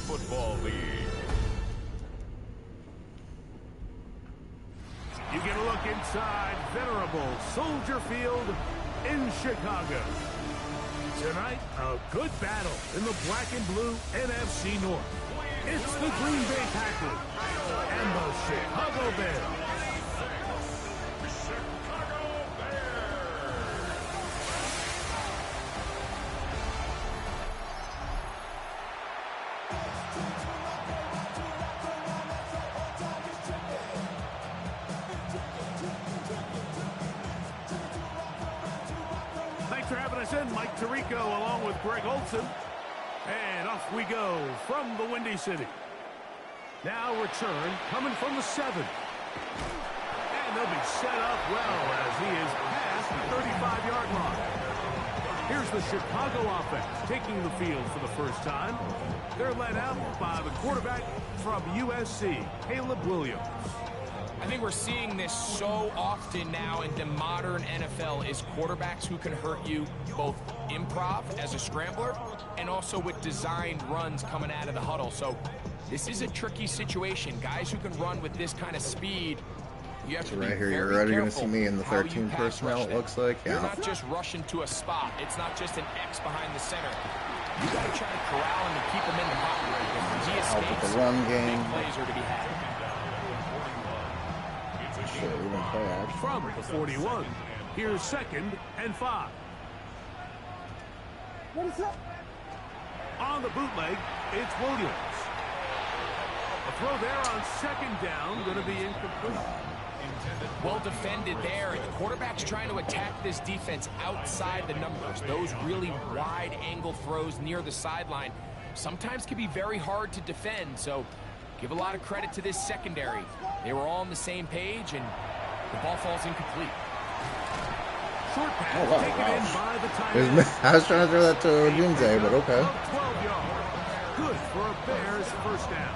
Football League. You get a look inside venerable Soldier Field in Chicago. Tonight, a good battle in the black and blue NFC North. It's the Green Bay Packers and the Chicago Bears. For having us in, Mike Tirico along with Greg Olson. And off we go from the Windy City. Now return coming from the 7. And they'll be set up well as he is past the 35-yard line. Here's the Chicago offense taking the field for the first time. They're led out by the quarterback from USC, Caleb Williams. I think we're seeing this so often now in the modern NFL is quarterbacks who can hurt you both improv as a scrambler and also with designed runs coming out of the huddle. So this is a tricky situation. Guys who can run with this kind of speed, you have to be right here, very you're already going to careful see me in the how you 13 pass personnel, rush it them. looks like. You're Yeah. not just rushing to a spot. It's not just an X behind the center. You got to try to corral him and keep him in the pocket. If he Help with escapes, the run game. big plays are to be had. Shit, even play action. From the 41, here's 2nd and 5. What is that? On the bootleg, it's Williams. A throw there on 2nd down, going to be incomplete. Well defended there, and the quarterback's trying to attack this defense outside the numbers. Those really wide angle throws near the sideline sometimes can be very hard to defend, so give a lot of credit to this secondary. They were all on the same page, and the ball falls incomplete. Short pass Oh, wow, taken wow. in by the tight end. I was trying to throw that to Odunze, but okay. Of 12 yards. Good for a Bears first down.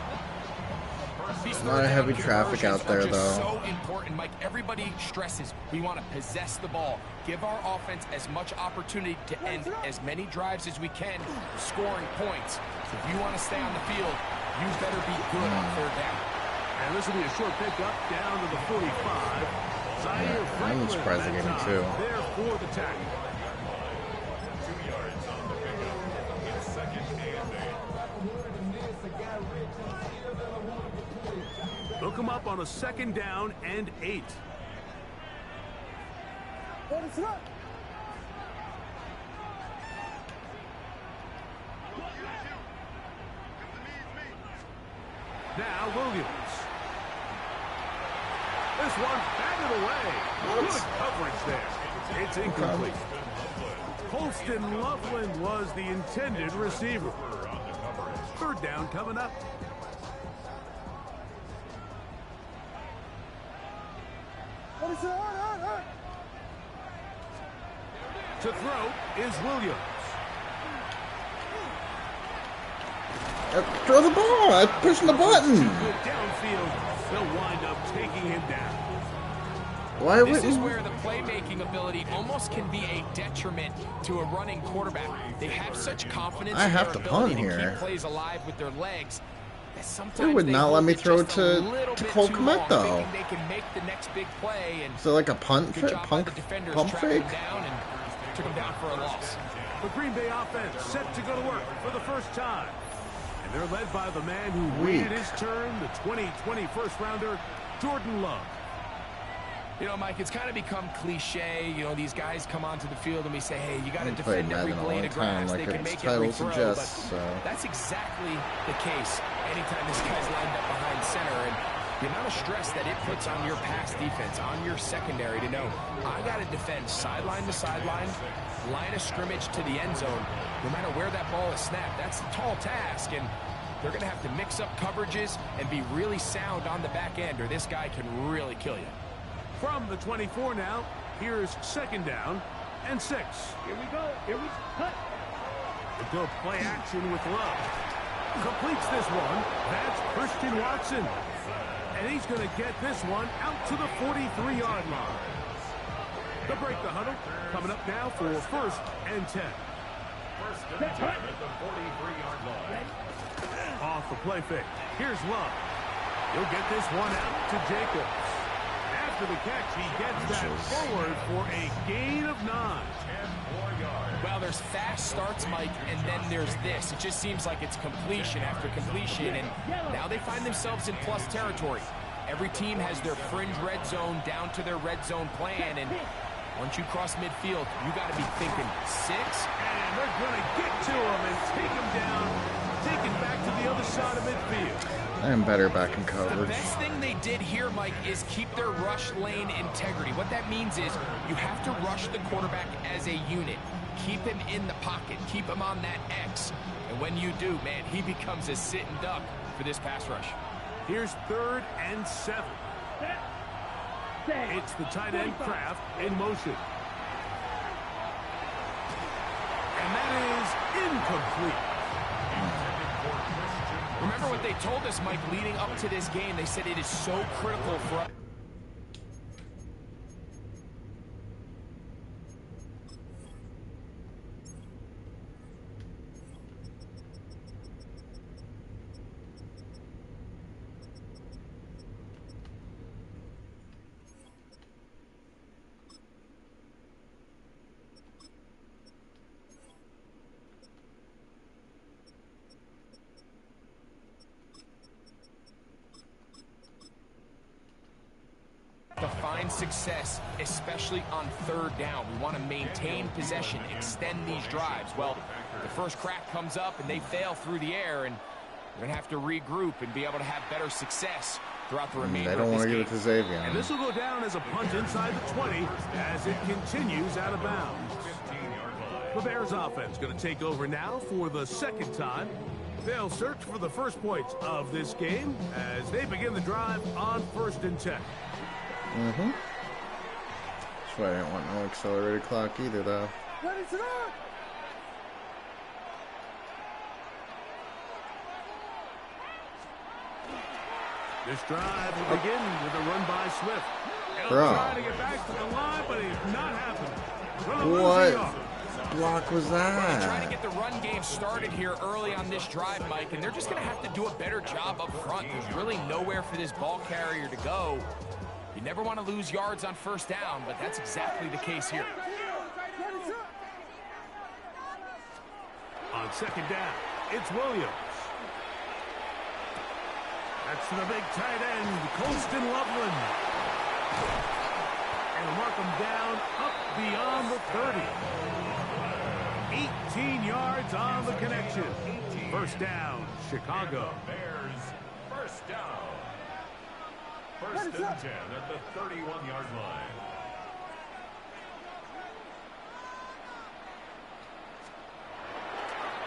These A lot of heavy third down traffic out there, conversions are though. just so important, Mike. Everybody stresses we want to possess the ball, give our offense as much opportunity to end as many drives as we can, scoring points. So if you want to stay on the field, you better be good on 3rd down. And this will be a short pickup down to the 45. Zaire Franklin surprised they gave me that 2. time there for the tackle. 2 yards on the pickup. It's 2nd and 8. Look him up on a 2nd down and 8. What is that? Now Williams. This one batted away. Good coverage there. It's incomplete. Holston Loveland was the intended receiver. 3rd down coming up. What is that? To throw is Williams. Throw the ball! I'm pushing the button! Good downfield. They'll wind up taking him down. Why This is wouldn't... where the playmaking ability almost can be a detriment to a running quarterback. They have such confidence I in have their to punt ability to here. keep plays alive with their legs. That sometimes They would not hold let me it throw just to a little bit Cole too Kmet, long, though. thinking they can make the next big play. And Is it like a punt good job by pump the defenders pump tracking fake? him down and took him down for a loss. The Green Bay offense set to go to work for the first time. And they're led by the man who waited his turn, the 2020 first-rounder, Jordan Love. You know, Mike, it's kind of become cliche. You know, these guys come onto the field and we say, hey, you got to I played defend every Madden a blade long of grass. time, They like can its make every title throw, suggests, but so... that's exactly the case anytime this guy's lined up behind center. And the amount of stress that it puts on your pass defense, on your secondary to know, I got to defend sideline to sideline, line of scrimmage to the end zone, no matter where that ball is snapped. That's a tall task, and they're going to have to mix up coverages and be really sound on the back end, or this guy can really kill you. From the 24 now, here's 2nd down and 6. Here we go. Here we cut. They go play action with Love. Completes this one. That's Christian Watson. And he's going to get this one out to the 43-yard line. They'll break the huddle. Coming up now for 1st and 10. First and 10 at the 43-yard line. Off the play fake. Here's Love. He'll get this one out to Jacobs. After the catch, he gets that forward for a gain of 9. 10 more yards. Well, there's fast starts, Mike, and then there's this. It just seems like it's completion after completion, and now they find themselves in plus territory. Every team has their fringe red zone down to their red zone plan, and once you cross midfield, you got to be thinking 6. And they're going to get to him and take him down, take it back to the other side of midfield. I am better back in The coverage. best thing they did here, Mike, is keep their rush lane integrity. What that means is you have to rush the quarterback as a unit. Keep him in the pocket. Keep him on that X. And when you do, man, he becomes a sitting duck for this pass rush. Here's 3rd and 7. It's the tight end Kraft in motion. And that is incomplete. Remember what they told us, Mike, leading up to this game. They said it is so critical for us. To find success, especially on 3rd down. We want to maintain possession, extend these drives. Well, the first crack comes up and they fail through the air, and we're going to have to regroup and be able to have better success throughout the remainder They don't of want this to game. give it to Xavier. And this will go down as a punt inside the 20 as it continues out of bounds. 15-yard line. The Bears offense going to take over now for the 2nd time. They'll search for the first points of this game as they begin the drive on 1st and 10. Mm-hmm. That's why I didn't want no accelerated clock either, though. Ready to run! This drive will begin with a run by Swift. He'll Bro. try to get back to the line, but it's not happening. Gonna lose What the yard. block was Trying to that? get the run game started here early on this drive, Mike, and they're just going to have to do a better job up front. There's really nowhere for this ball carrier to go. You never want to lose yards on 1st down, but that's exactly the case here. On 2nd down, it's Williams. That's to the big tight end, Colston Loveland. And mark him down up beyond the 30. 18 yards on the connection. 1st down, Chicago. Bears, 1st down. 1st and 10 at the 31-yard line.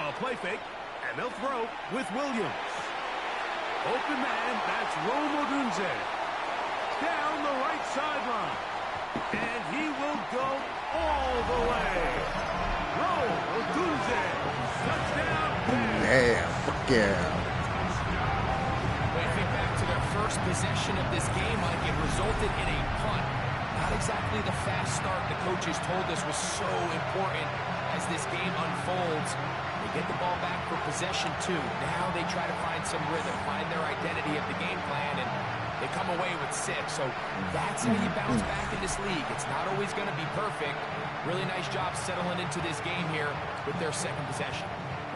A play fake, and they'll throw with Williams. Open man, that's Rome Odunze. Down the right sideline. And he will go all the way. Rome Odunze. Touchdown. Yeah, fuck yeah. When you think back to their first possession of this game, Mike, it resulted in a punt. Not exactly the fast start the coaches told us was so important as this game unfolds. They get the ball back for possession 2. Now they try to find some rhythm, find their identity of the game plan, and they come away with 6. So that's how you bounce back in this league. It's not always going to be perfect. Really nice job settling into this game here with their 2nd possession.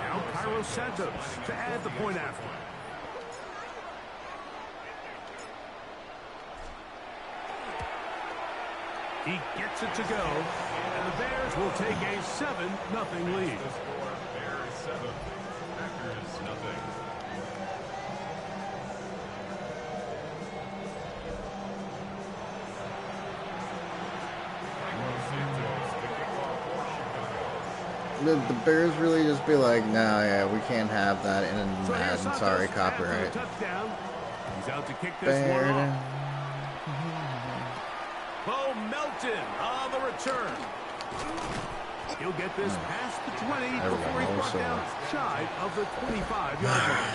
Now Cairo Santos to add the point after. He gets it to go, and the Bears will take a 7-0 lead. Bears 7, Packers nothing. Did the Bears really just be like, nah, yeah, we can't have that in So here's Madden, Santos sorry, after the copyright. touchdown. He's out to kick this one Bear. off. Bo Melton on the return. He'll get this past the 20 before he's brought down shy of the 25-yard line.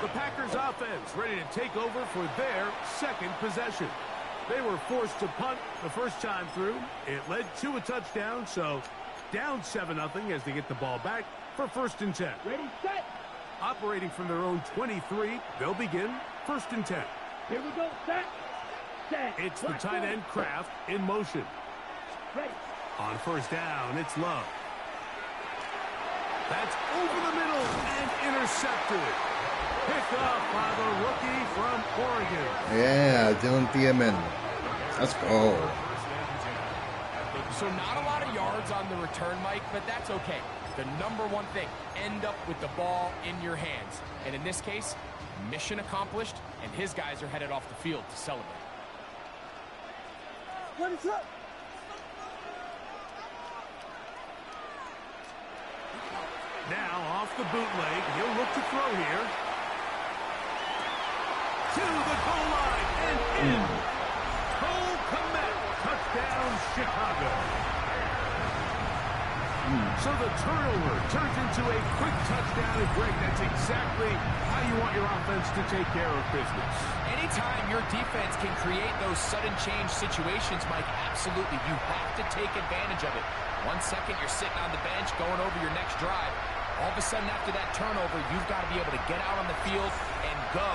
The Packers offense ready to take over for their 2nd possession. They were forced to punt the first time through. It led to a touchdown, so down 7-0 as they get the ball back for 1st and 10. Ready, set! Operating from their own 23, they'll begin 1st and 10. Here we go. Set. It's the tight end Kraft in motion. Ready. On 1st down, it's Love. That's over the middle and intercepted. Picked up by the rookie from Oregon. Yeah, Dylan Thiemann. Let's go. So not a lot of yards on the return, Mike, but that's okay. The number one thing, end up with the ball in your hands. And in this case, mission accomplished, and his guys are headed off the field to celebrate. What is up? Now off the bootleg, he'll look to throw here. To the goal line and in. Cole Kmet, touchdown Chicago. So the turnover turns into a quick touchdown, and Greg, that's exactly how you want your offense to take care of business. Anytime your defense can create those sudden change situations, Mike, absolutely, you have to take advantage of it. 1 second, you're sitting on the bench going over your next drive. All of a sudden, after that turnover, you've got to be able to get out on the field and go.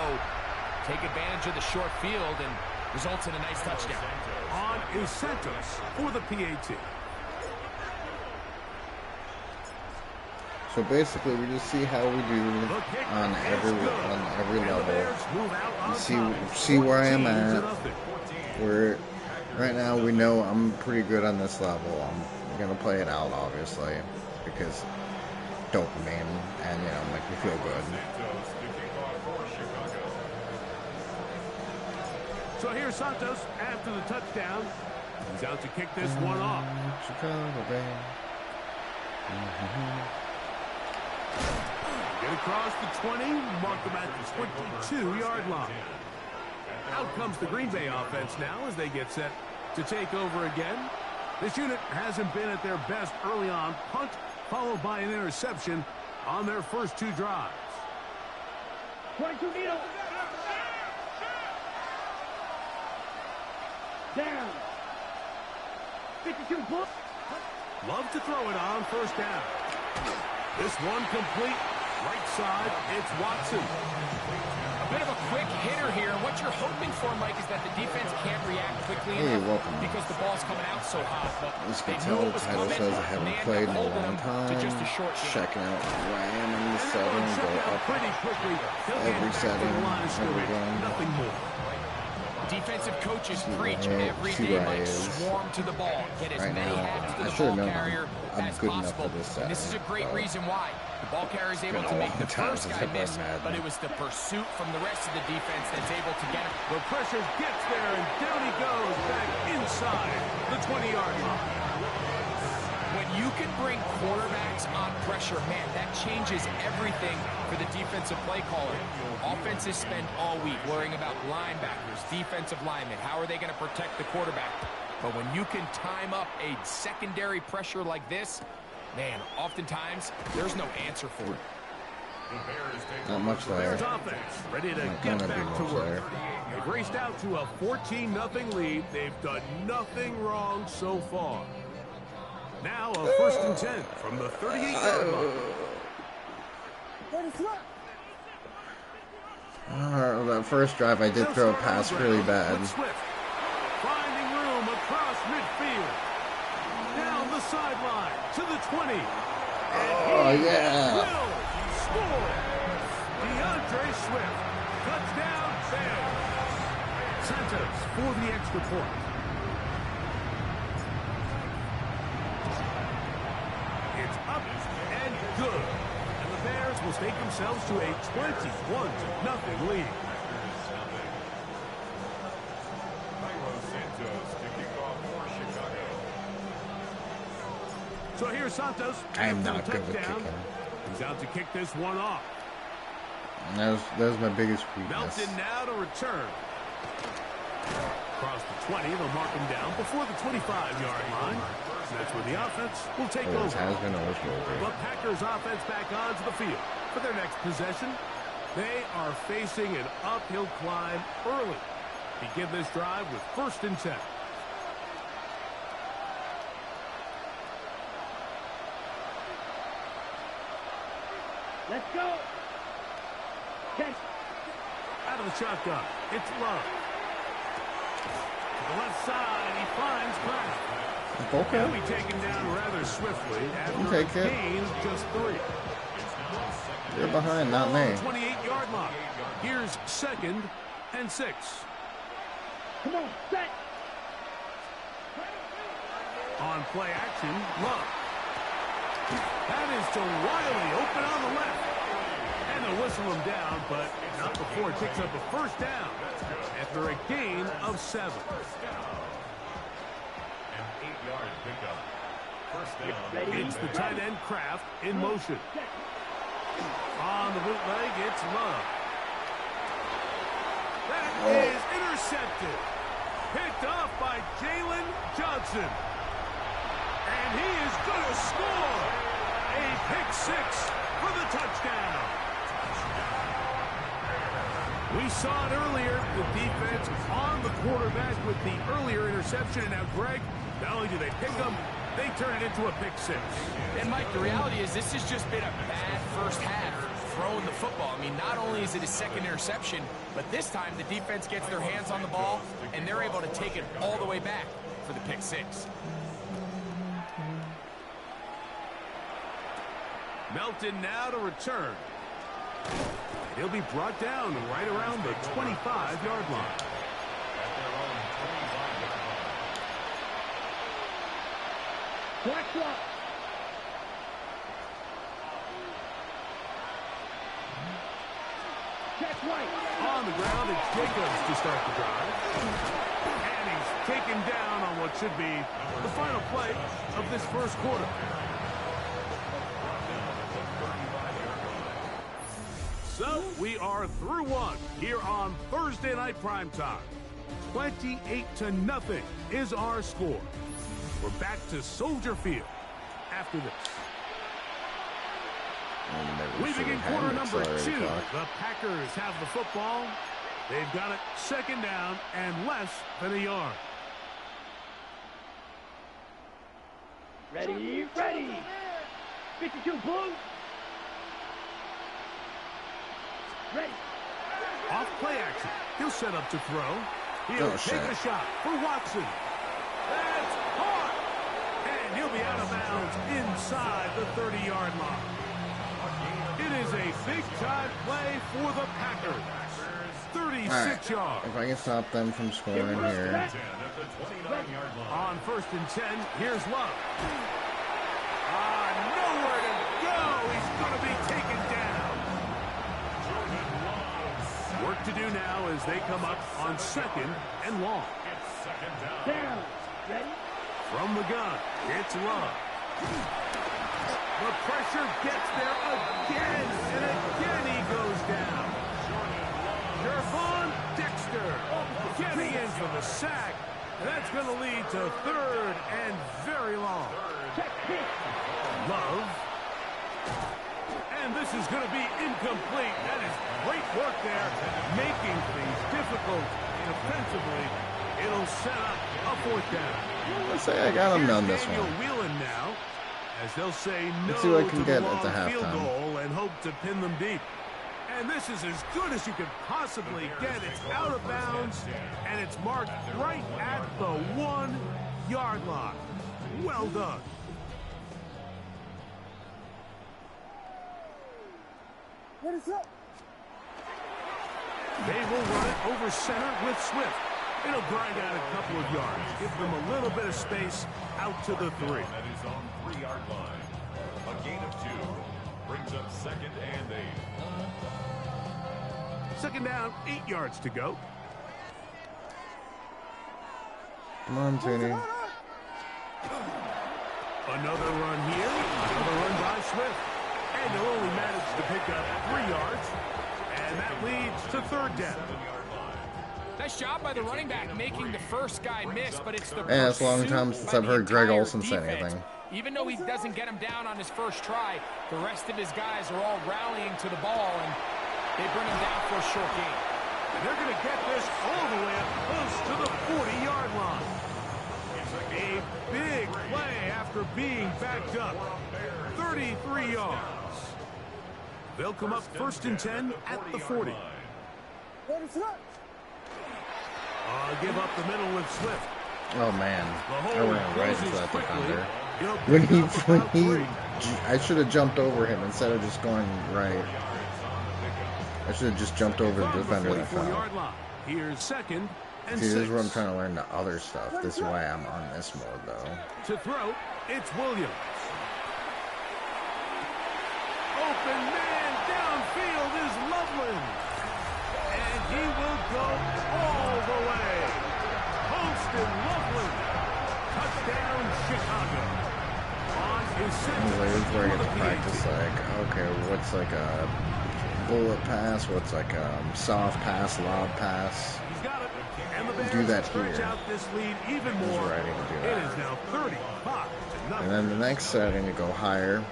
Take advantage of the short field and results in a nice touchdown. On is Santos for the PAT. So basically, we just see how we do on every level. See where I am at. Right now we know I'm pretty good on this level. I'm gonna play it out, obviously, because dopamine and make me feel good. So here's Santos after the touchdown. He's out to kick this one off. Chicago, baby. Get across the 20, mark them at the 22-yard line. Out comes the Green Bay offense now as they get set to take over again. This unit hasn't been at their best early on. Punt followed by an interception on their first 2 drives. 22 needle. Down. 52 book. Love to throw it on 1st down. This one complete. Right side, it's Watson. A bit of a quick hitter here. What you're hoping for, Mike, is that the defense can't react quickly enough because the ball's coming out so hot. But This they can knew tell it the was title coming, says I and haven't they played ended in up a long holding them to just a time. short game. Checking out Ryan in the setting, go up pretty quickly. every setting, every game. Nothing more. Defensive coaches preach where- every see day, where I Mike, is. swarm to the ball. Get as Right many now, hats to I the should've ball known carrier I'm as good enough possible. for this And this is a setting, great but reason why. The ball carrier is able been to a make long the time first since guy I've played miss, Madden. but it was the pursuit from the rest of the defense that's able to get him. The pressure gets there, and down he goes back inside the 20-yard line. When you can bring quarterbacks on pressure, man, that changes everything for the defensive play caller. Offenses spend all week worrying about linebackers, defensive linemen. How are they going to protect the quarterback? But when you can time up a secondary pressure like this, man, oftentimes there's no answer for it. Not much there. Bears offense ready to Not get gonna be back to much work. there. They've raced out to a 14-0 lead. They've done nothing wrong so far. Now a 1st and 10 from the 38-yard line. What is up? That first drive, I did throw a pass really bad. Swift, finding room across midfield. Down the sideline to the 20. Oh, yeah. Will score. DeAndre Swift. Touchdown, Bears. Santos for the extra point. It's up and good. And the Bears will stake themselves to a 21-0 lead. So here's Santos. I am after not the good with touchdown. kicking. He's out to kick this one off. That was my biggest weakness. Melton now to return. Across the 20, they'll mark him down before the 25-yard line. And that's where the offense will take Always over. has been, always will be. The Packers offense back onto the field for their next possession. They are facing an uphill climb early. Begin this drive with 1st and 10. Let's go. the shotgun. It's Love. To the left side, he finds Kraft. Okay. He'll be taken down rather swiftly after Take a it. gain of just 3. You're behind, not me. 28-yard line. Here's 2nd and 6. Come on, set. On play action, Love. That is to Wiley, open on the left. And they'll whistle him down, but not before it picks up a first down after a gain of 7. An 8-yard pickup. First down. It's the tight end Kraft in motion. On the bootleg, it's Love. That is intercepted. Picked off by Jalen Johnson. And he is going to score. A pick 6 for the touchdown. We saw it earlier, the defense on the quarterback with the earlier interception. And now, Greg, not only do they pick him, they turn it into a pick 6. And, Mike, the reality is this has just been a bad first half throwing the football. I mean, not only is it a second interception, but this time the defense gets their hands on the ball, and they're able to take it all the way back for the pick 6. Melton now to return. He'll be brought down right around the 25-yard line. Flex up. Check right. On the ground, it's Jacobs to start the drive. And he's taken down on what should be the final play of this first quarter. So, we are through one here on Thursday Night Primetime. 28-0 is our score. We're back to Soldier Field after this. We begin quarter number 2. The Packers have the football. They've got it 2nd down and less than a yard. Ready, ready. 52 Blue. Ready. Off play action. He'll set up to throw. He'll take a shot for Watson. That's caught. And he'll be out of bounds inside the 30-yard line. It is a big-time play for the Packers. 36 yards. If I can stop them from scoring here. On 1st and 10, here's Love. Nowhere to go. He's going to be taken down. Work to do now as they come up on 2nd and long. Down. Ready. From the gun, it's Love. The pressure gets there again, and again he goes down. Jervon Dexter getting in for the sack. That's going to lead to 3rd and very long. Love. And this is going to be incomplete. That is great work there, making things difficult defensively. It'll set up a 4th down. Let's say I got him done this one. Wheeling now, as they'll say no Let's see what I can to get the at the long field halftime. goal and hope to pin them deep. And this is as good as you could possibly get. It's out of bounds, and it's marked right at the 1-yard line. Well done. What is up? They will run it over center with Swift. It'll grind out a couple of yards. Give them a little bit of space out to the 3. That is on 3-yard line. A gain of 2 brings up 2nd and 8. 2nd down, 8 yards to go. Come on, Tooney. Another run here. Another run by Swift. And they'll only manage to pick up 3 yards. And that leads to 3rd down. Nice job by the running back making the first guy miss, but it's the Yeah, it's a long time since I've heard Greg Olsen say anything. Even though he doesn't get him down on his first try, the rest of his guys are all rallying to the ball, and they bring him down for a short gain. And they're going to get this all the way up close to the 40-yard line. A big play after being backed up. 33 yards. They'll come up 1st and 10 at the 40. Give up the middle with Swift. Oh man, I ran right into that defender. When I should have jumped over him instead of just going right. I should have just jumped over the defender that fell. Here's second and See, this is 6. where I'm trying to learn the other stuff. This is why I'm on this mode, though. To throw, it's Williams. Open man downfield is Loveland. And he will go all the way. Holston Loveland. Touchdown, Chicago. On his This is where I get to practice, like, okay, what's like a bullet pass, what's like a soft pass, lob pass. He's got it. And the Bears Do that stretch here. out this lead even This is more. where I need to do It that. is now 35-0. And then the next set, I need to go higher,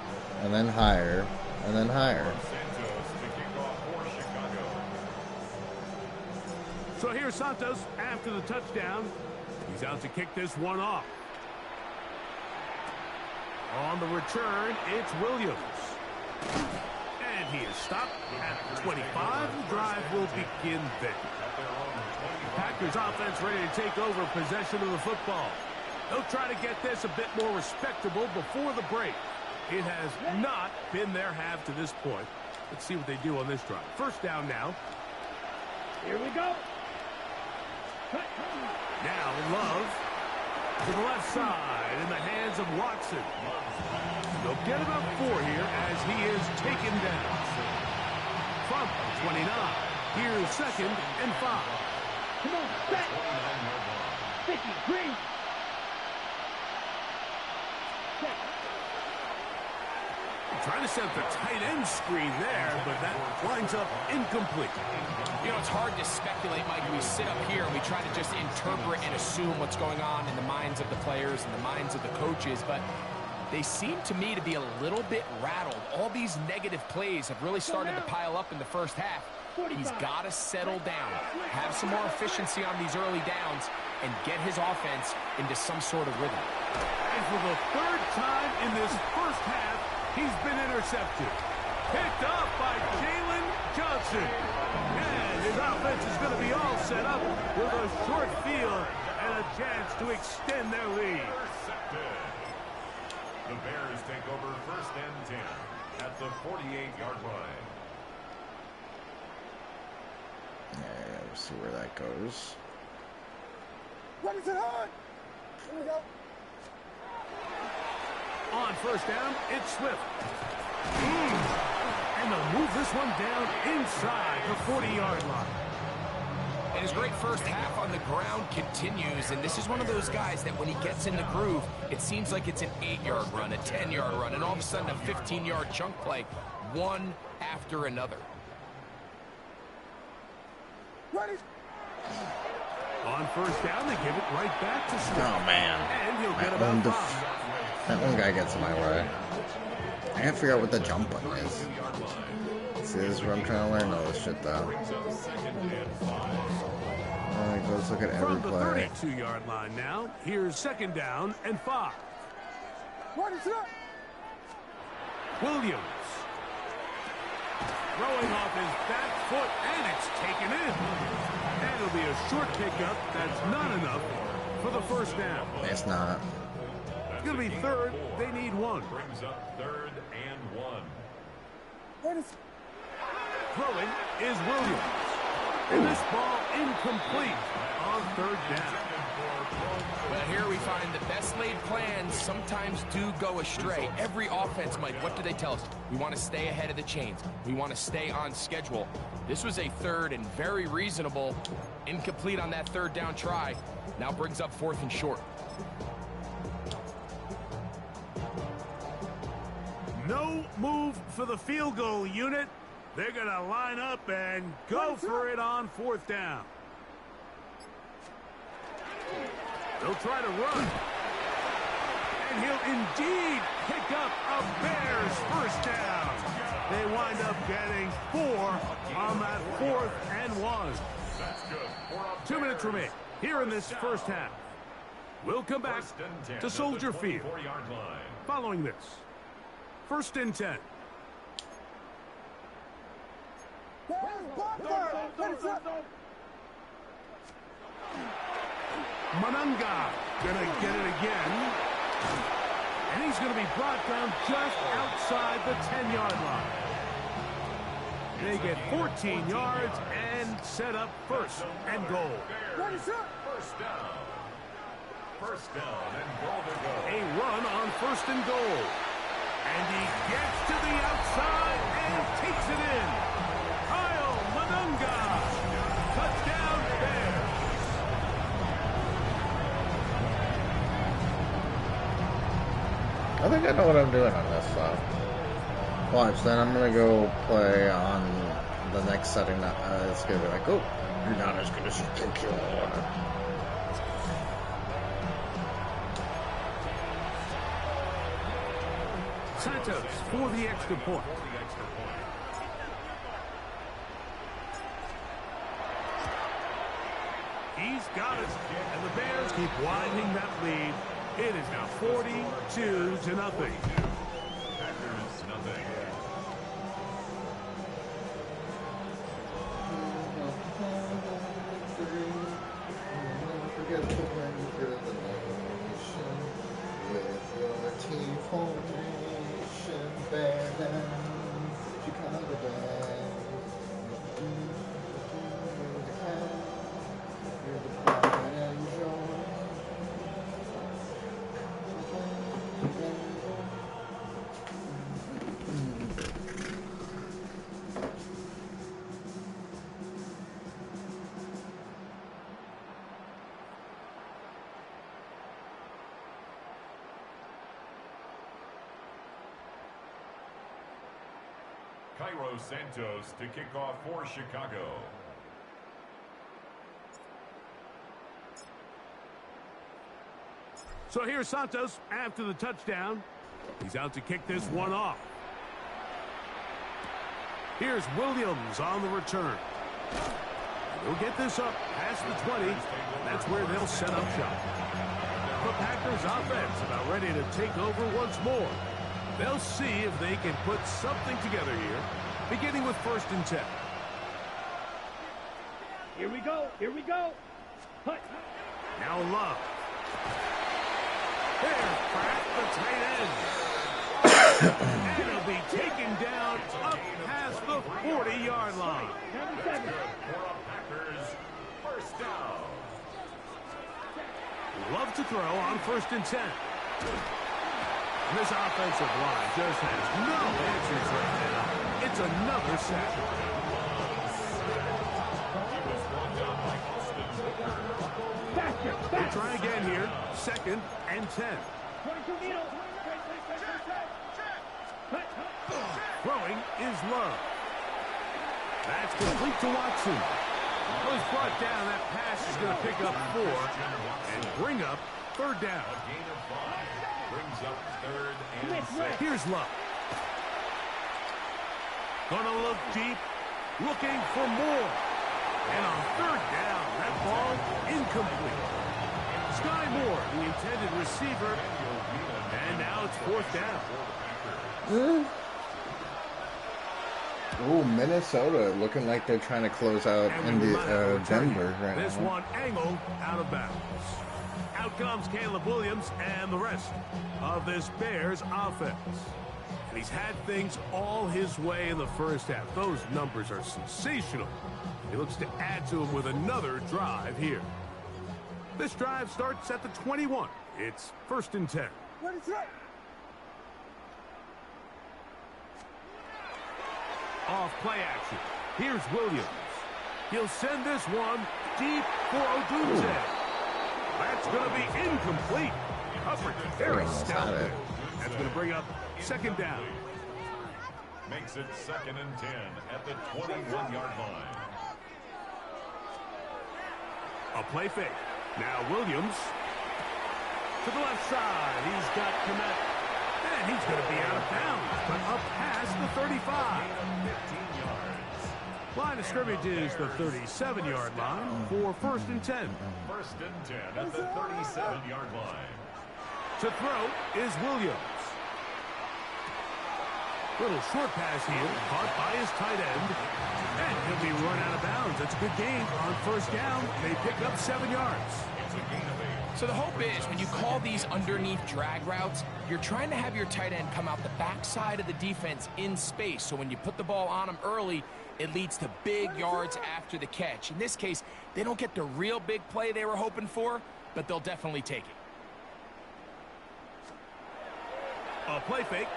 and then higher, and then higher. So here's Santos after the touchdown. He's out to kick this one off. On the return, it's Williams. And he is stopped at 25. The drive will begin there. Packers offense ready to take over possession of the football. They'll try to get this a bit more respectable before the break. It has not been their half to this point. Let's see what they do on this drive. First down now. Here we go. Now Love to the left side in the hands of Watson. They'll get about 4 here as he is taken down. From 29, here's second and 5. Come on, set. 50, green. Trying to set up the tight end screen there, but that winds up incomplete. You know, it's hard to speculate, Mike. We sit up here and we try to just interpret and assume what's going on in the minds of the players and the minds of the coaches, but they seem to me to be a little bit rattled. All these negative plays have really started to pile up in the first half. He's got to settle down, have some more efficiency on these early downs, and get his offense into some sort of rhythm. And for the third time in this first half, he's been intercepted. Picked up by Jalen Johnson. And his offense is going to be all set up with a short field and a chance to extend their lead. The Bears take over first and 10 at the 48-yard line. Yeah, we'll see where that goes. What is it on? Here we go. On first down, it's Swift. And they'll move this one down inside the 40-yard line. And his great first half on the ground continues, and this is one of those guys that when he gets in the groove, it seems like it's an 8-yard run, a 10-yard run, and all of a sudden a 15-yard chunk play, one after another. Ready. On first down, they give it right back to Swift. Oh man, And he'll get that about 5. one guy gets in my way. I can't figure out what the jump button is. See, this is where I'm trying to learn all this shit, though. Alright, let's look at every From the play. 32-yard line now, here's second down and 5. What is it up? Williams. Throwing off his back foot, and it's taken in. And it'll be a short pickup. That's not enough for the first down. It's not. It's going to be third. They need 1. Brings up third and 1. What is Throwing is Williams. And this ball incomplete on third down. But here we find the best laid plans sometimes do go astray. Every offense, Mike, what do they tell us? We want to stay ahead of the chains. We want to stay on schedule. This was a third and very reasonable. Incomplete on that third down try. Now brings up 4th and short. No move for the field goal unit. They're going to line up and go for it on 4th down. They'll try to run. And he'll indeed pick up a Bears first down. They wind up getting 4 on that 4th and 1. That's good. 2 minutes remain here in this first half. We'll come back to Soldier Field following this. 1st and 10. Manunga gonna get it again. And he's gonna be brought down just outside the 10-yard line. They get 14 yards and set up first and goal. First down. First down and goal to go. A run on first and goal. And he gets to the outside and takes it in. Kyle Manunga. Touchdown Bears. I think I know what I'm doing on this stuff. Watch, then I'm gonna go play on the next setting. That it's gonna be like, oh, you're not as good as you think you are. Santos for the extra point. He's got it, and the Bears keep widening that lead. It is now 42-0. Packers nothing. Cairo Santos to kick off for Chicago. So here's Santos after the touchdown. He's out to kick this one off. Here's Williams on the return. He'll get this up past the 20. That's where they'll set up shop. The Packers offense about ready to take over once more. They'll see if they can put something together here, beginning with 1st and 10. Here we go. Here we go. Hut. Now Love. There's Pratt, the tight end. And he'll be taken down up past the 40-yard line. Packers first down. Love to throw on 1st and 10. This offensive line just has no answers right now. It's another sack. We'll try again here. 2nd and 10. Throwing is Love. That's complete to Watson. Well, he's brought down. That pass is going to pick up 4 and bring up 3rd down. Gain of 5 brings up 3rd and 6. Here's Love. Gonna look deep, looking for more. And on 3rd down, that ball incomplete. Sky Moore, the intended receiver, and now it's 4th down. Oh, Minnesota looking like they're trying to close out in the Denver right This now. one angled out of bounds. Out comes Caleb Williams and the rest of this Bears offense. And he's had things all his way in the first half. Those numbers are sensational. He looks to add to them with another drive here. This drive starts at the 21. It's 1st and 10. What is that? Off play action. Here's Williams. He'll send this one deep for Odunze. That's going to be incomplete. Coverage very stout there. That's going to bring up 2nd down. Makes it 2nd and 10 at the 21-yard line. A play fake. Now Williams to the left side. He's got Komet. And he's going to be out of bounds, but up past the 35. 15 yards. Line of scrimmage is the 37-yard line for 1st and 10. 1st and 10 at the 37-yard line. To throw is Williams. Little short pass here, caught by his tight end. And he'll be run out of bounds. That's a good gain on first down. They pick up 7 yards. So the hope is when you call these underneath drag routes, you're trying to have your tight end come out the backside of the defense in space. So when you put the ball on him early, it leads to big yards after the catch. In this case, they don't get the real big play they were hoping for, but they'll definitely take it. A play fake,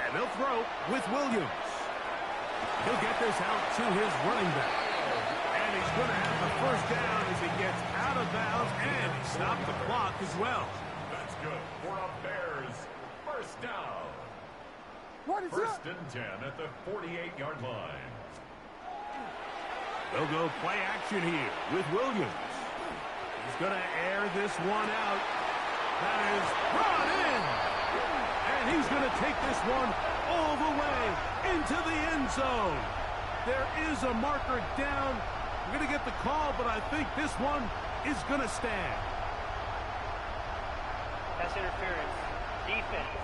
and they'll throw with Williams. He'll get this out to his running back. And he's going to have the first down as he gets out of bounds, and he stopped the clock as well. That's good for a Bears first down. What is First that? and 10 at the 48-yard line. They'll go play action here with Williams. He's going to air this one out. That is brought in. And he's going to take this one all the way into the end zone. There is a marker down. We're going to get the call, but I think this one is going to stand. Pass interference. Defense.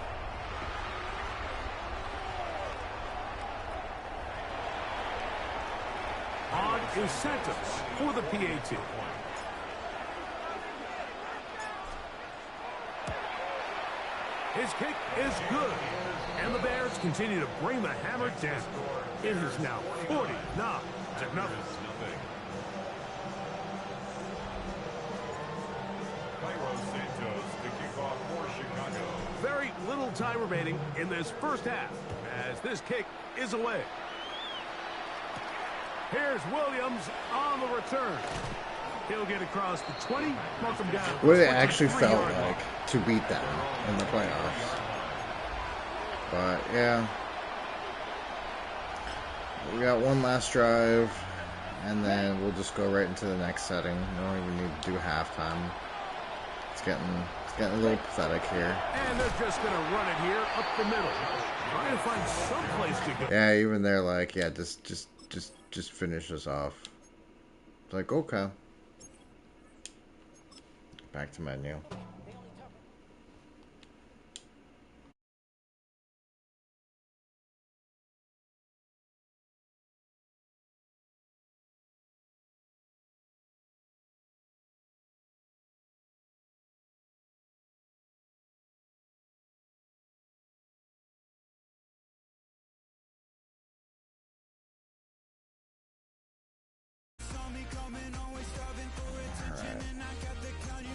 On is Santos for the PAT. His kick is good. And the Bears continue to bring the hammer down. It is now 49-0. Santos to kick off for Chicago. Very little time remaining in this first half as this kick is away. Here's Williams on the return. He'll get across the 20, mark him down. What it actually felt like to beat them in the playoffs. But, yeah. We got one last drive, and then we'll just go right into the next setting. We don't even need to do halftime. It's getting a little pathetic here. And they're just going to run it here up the middle. Trying to find some place to go. Yeah, even they're like, yeah, just finish us off. It's like, okay. Back to menu.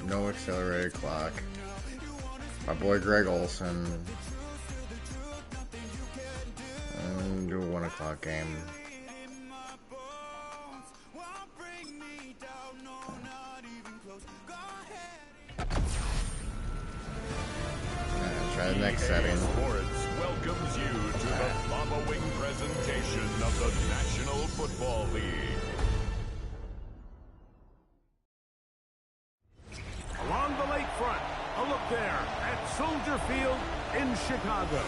No accelerated clock. My boy Greg Olson. And do a 1 o'clock game. Try the next setting. Sports welcomes you to the following presentation of the National Football League. Along the lakefront, a look there at Soldier Field in Chicago.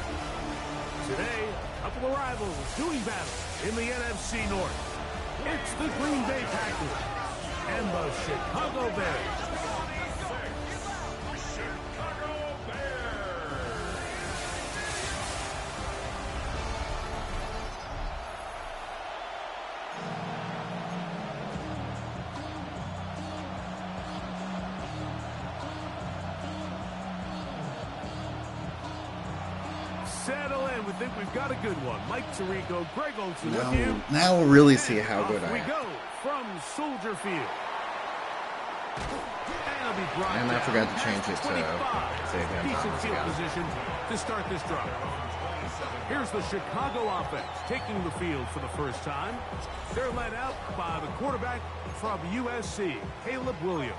Today, a couple of rivals doing battle in the NFC North. It's the Green Bay Packers and the Chicago Bears. Settle in. We think we've got a good one. Mike Tirico, Greg Olson with you. Now we'll really see how good I We am. go from Soldier Field. And I forgot to change it to save him Decent time field again. position to start this drive. Here's the Chicago offense taking the field for the first time. They're led out by the quarterback from USC, Caleb Williams.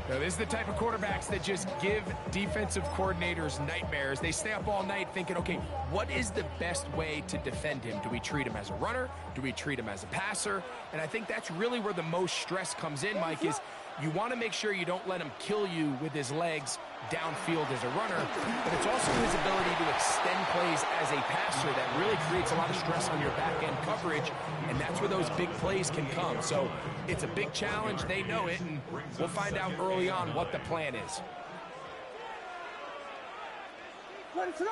Now, this is the type of quarterbacks that just give defensive coordinators nightmares. They stay up all night thinking, okay, what is the best way to defend him? Do we treat him as a runner? Do we treat him as a passer? And I think that's really where the most stress comes in, Mike, is you want to make sure you don't let him kill you with his legs downfield as a runner, but it's also his ability to extend plays as a passer that really creates a lot of stress on your back-end coverage, and that's where those big plays can come. So it's a big challenge. They know it, and we'll find out early on what the plan is. Ready to go.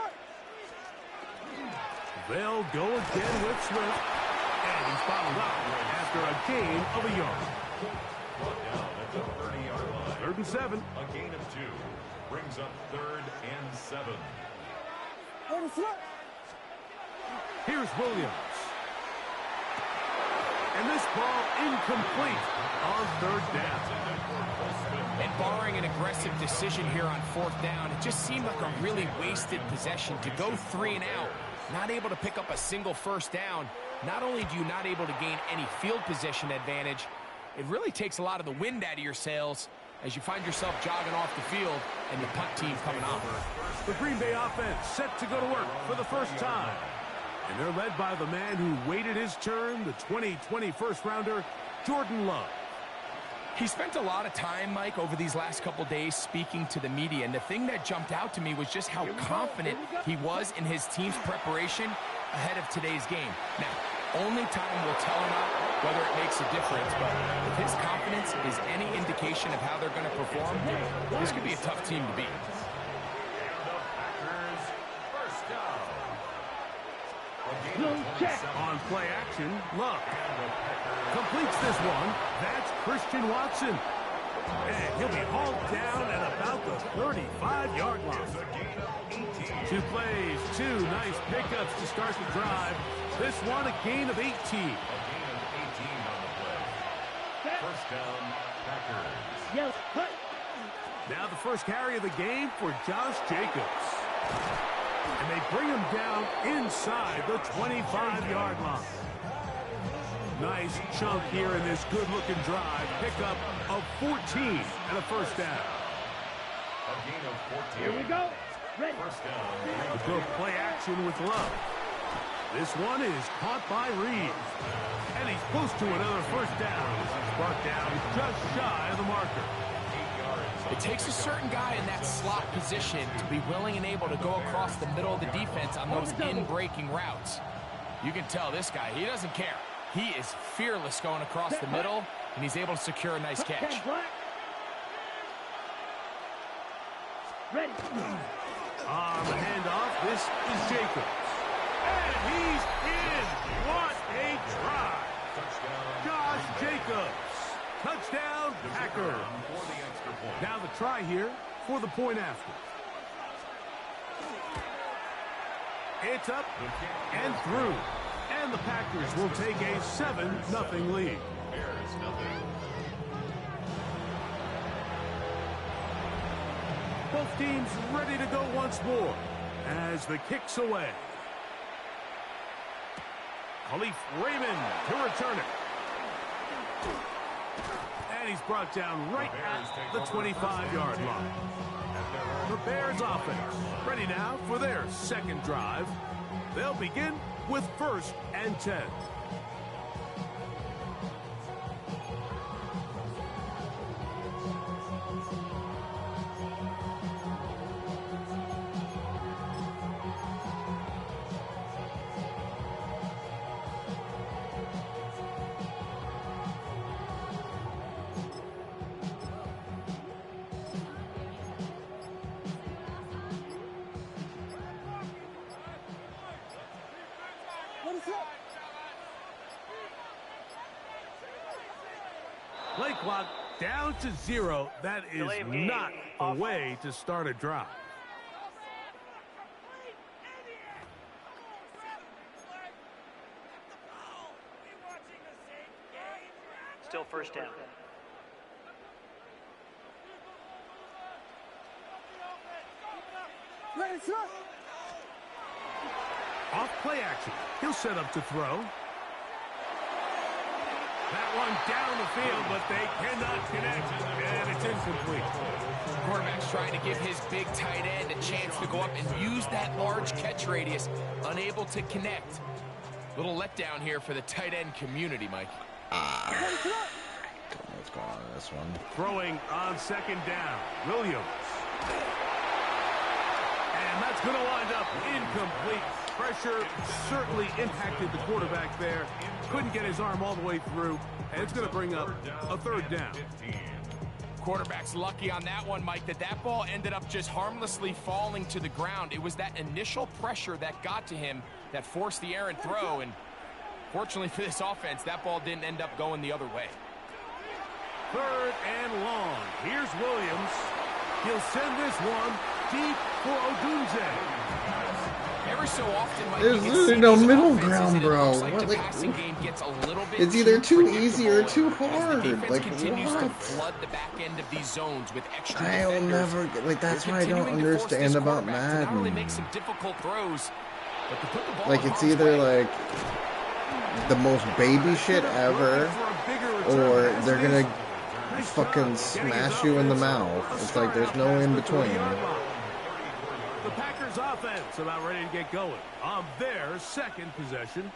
They'll go again with Swift. And he's fouled up after a gain of a yard. Brought down at the 30-yard line. 3rd and 7. A gain of 2 brings up 3rd and 7. Here's Williams. And this ball incomplete on 3rd down. And barring an aggressive decision here on 4th down, it just seemed like a really wasted possession to go 3 and out. Not able to pick up a single 1st down. Not only do you not able to gain any field position advantage, it really takes a lot of the wind out of your sails as you find yourself jogging off the field and the punt team coming on. The Green Bay offense set to go to work for the first time. And they're led by the man who waited his turn, the 2020 first-rounder, Jordan Love. He spent a lot of time, Mike, over these last couple days speaking to the media, and the thing that jumped out to me was just how confident he was in his team's preparation ahead of today's game. Now, only time will tell or not whether it makes a difference, but if his confidence is any indication of how they're going to perform, this could be a tough team to beat. And the Packers first down. A gain of 27. On play action, Love completes this one. That's Christian Watson. And he'll be hauled down at about the 35-yard line. A gain of 18. 2 plays, 2 nice pickups to start the drive. This one, a gain of 18. A gain of 18 on the play. First down, Packers. Yes, hut. Now the first carry of the game for Josh Jacobs. And they bring him down inside the 25-yard line. Nice chunk here in this good-looking drive. Pickup of 14 and a first down. A gain of 14. Here we go. Ready. First down. The good play action with Love. This one is caught by Reed. And he's close to another first down. He's brought down just shy of the marker. It takes a certain guy in that slot position to be willing and able to go across the middle of the defense on those in-breaking routes. You can tell this guy, he doesn't care. He is fearless going across the middle, and he's able to secure a nice catch. Ready. On the handoff, this is Jacobs. And he's in. What a try. Josh Jacobs. Touchdown, Packers. For the extra point. Now the try here for the point after. It's up and through. And the Packers will take a 7-0 lead. Bears nothing. Both teams ready to go once more as the kick's away. Khalif Raymond to return it. And he's brought down right at the 25-yard line. The Bears offense ready now for their second drive. They'll begin with 1st and 10. Play clock down to 0. That is not a way to start a drive. Still first down. Off play action. He'll set up to throw. That one down the field, but they cannot connect, and it's incomplete. Quarterback's trying to give his big tight end a chance to go up and use that large catch radius. Unable to connect. Little letdown here for the tight end community, Mike. Don't know what's going on in this one. Throwing on 2nd down. Williams. And that's going to wind up incomplete. Pressure certainly impacted the quarterback there. Couldn't get his arm all the way through, and it's going to bring up a 3rd down. Quarterback's lucky on that one, Mike, that ball ended up just harmlessly falling to the ground. It was that initial pressure that got to him that forced the errant throw, and fortunately for this offense, that ball didn't end up going the other way. 3rd and long. Here's Williams. He'll send this one deep for Odunze. Every so often, Mike, There's no middle ground, bro. What, like, it's either too easy or too hard. Like, what? Flood the back end of these zones with extra I'll never get, like, that's what I don't understand about Madden. Like, it's either like the most baby shit ever, or they're gonna fucking smash you in the mouth. It's like there's no in between. The Packers offense about ready to get going on their second possession.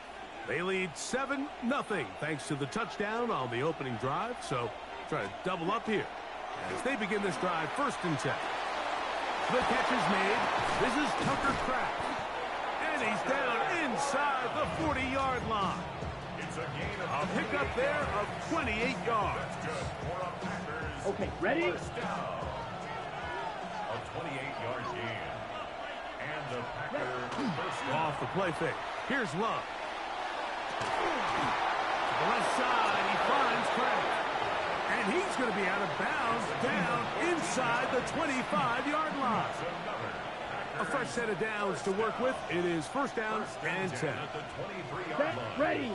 They lead 7-0 thanks to the touchdown on the opening drive. So try to double up here as they begin this drive 1st and 10. The catch is made. This is Tucker Kraft. And he's down inside the 40-yard line. A pickup there of 28 yards. Okay, ready? A 28-yard gain. And the Packers Off the play fake. Here's Love. To the left side, he finds Kraft. And he's going to be out of bounds down inside the 25-yard line. A fresh set of downs to work with. It is 1st down and 10. Set, ready.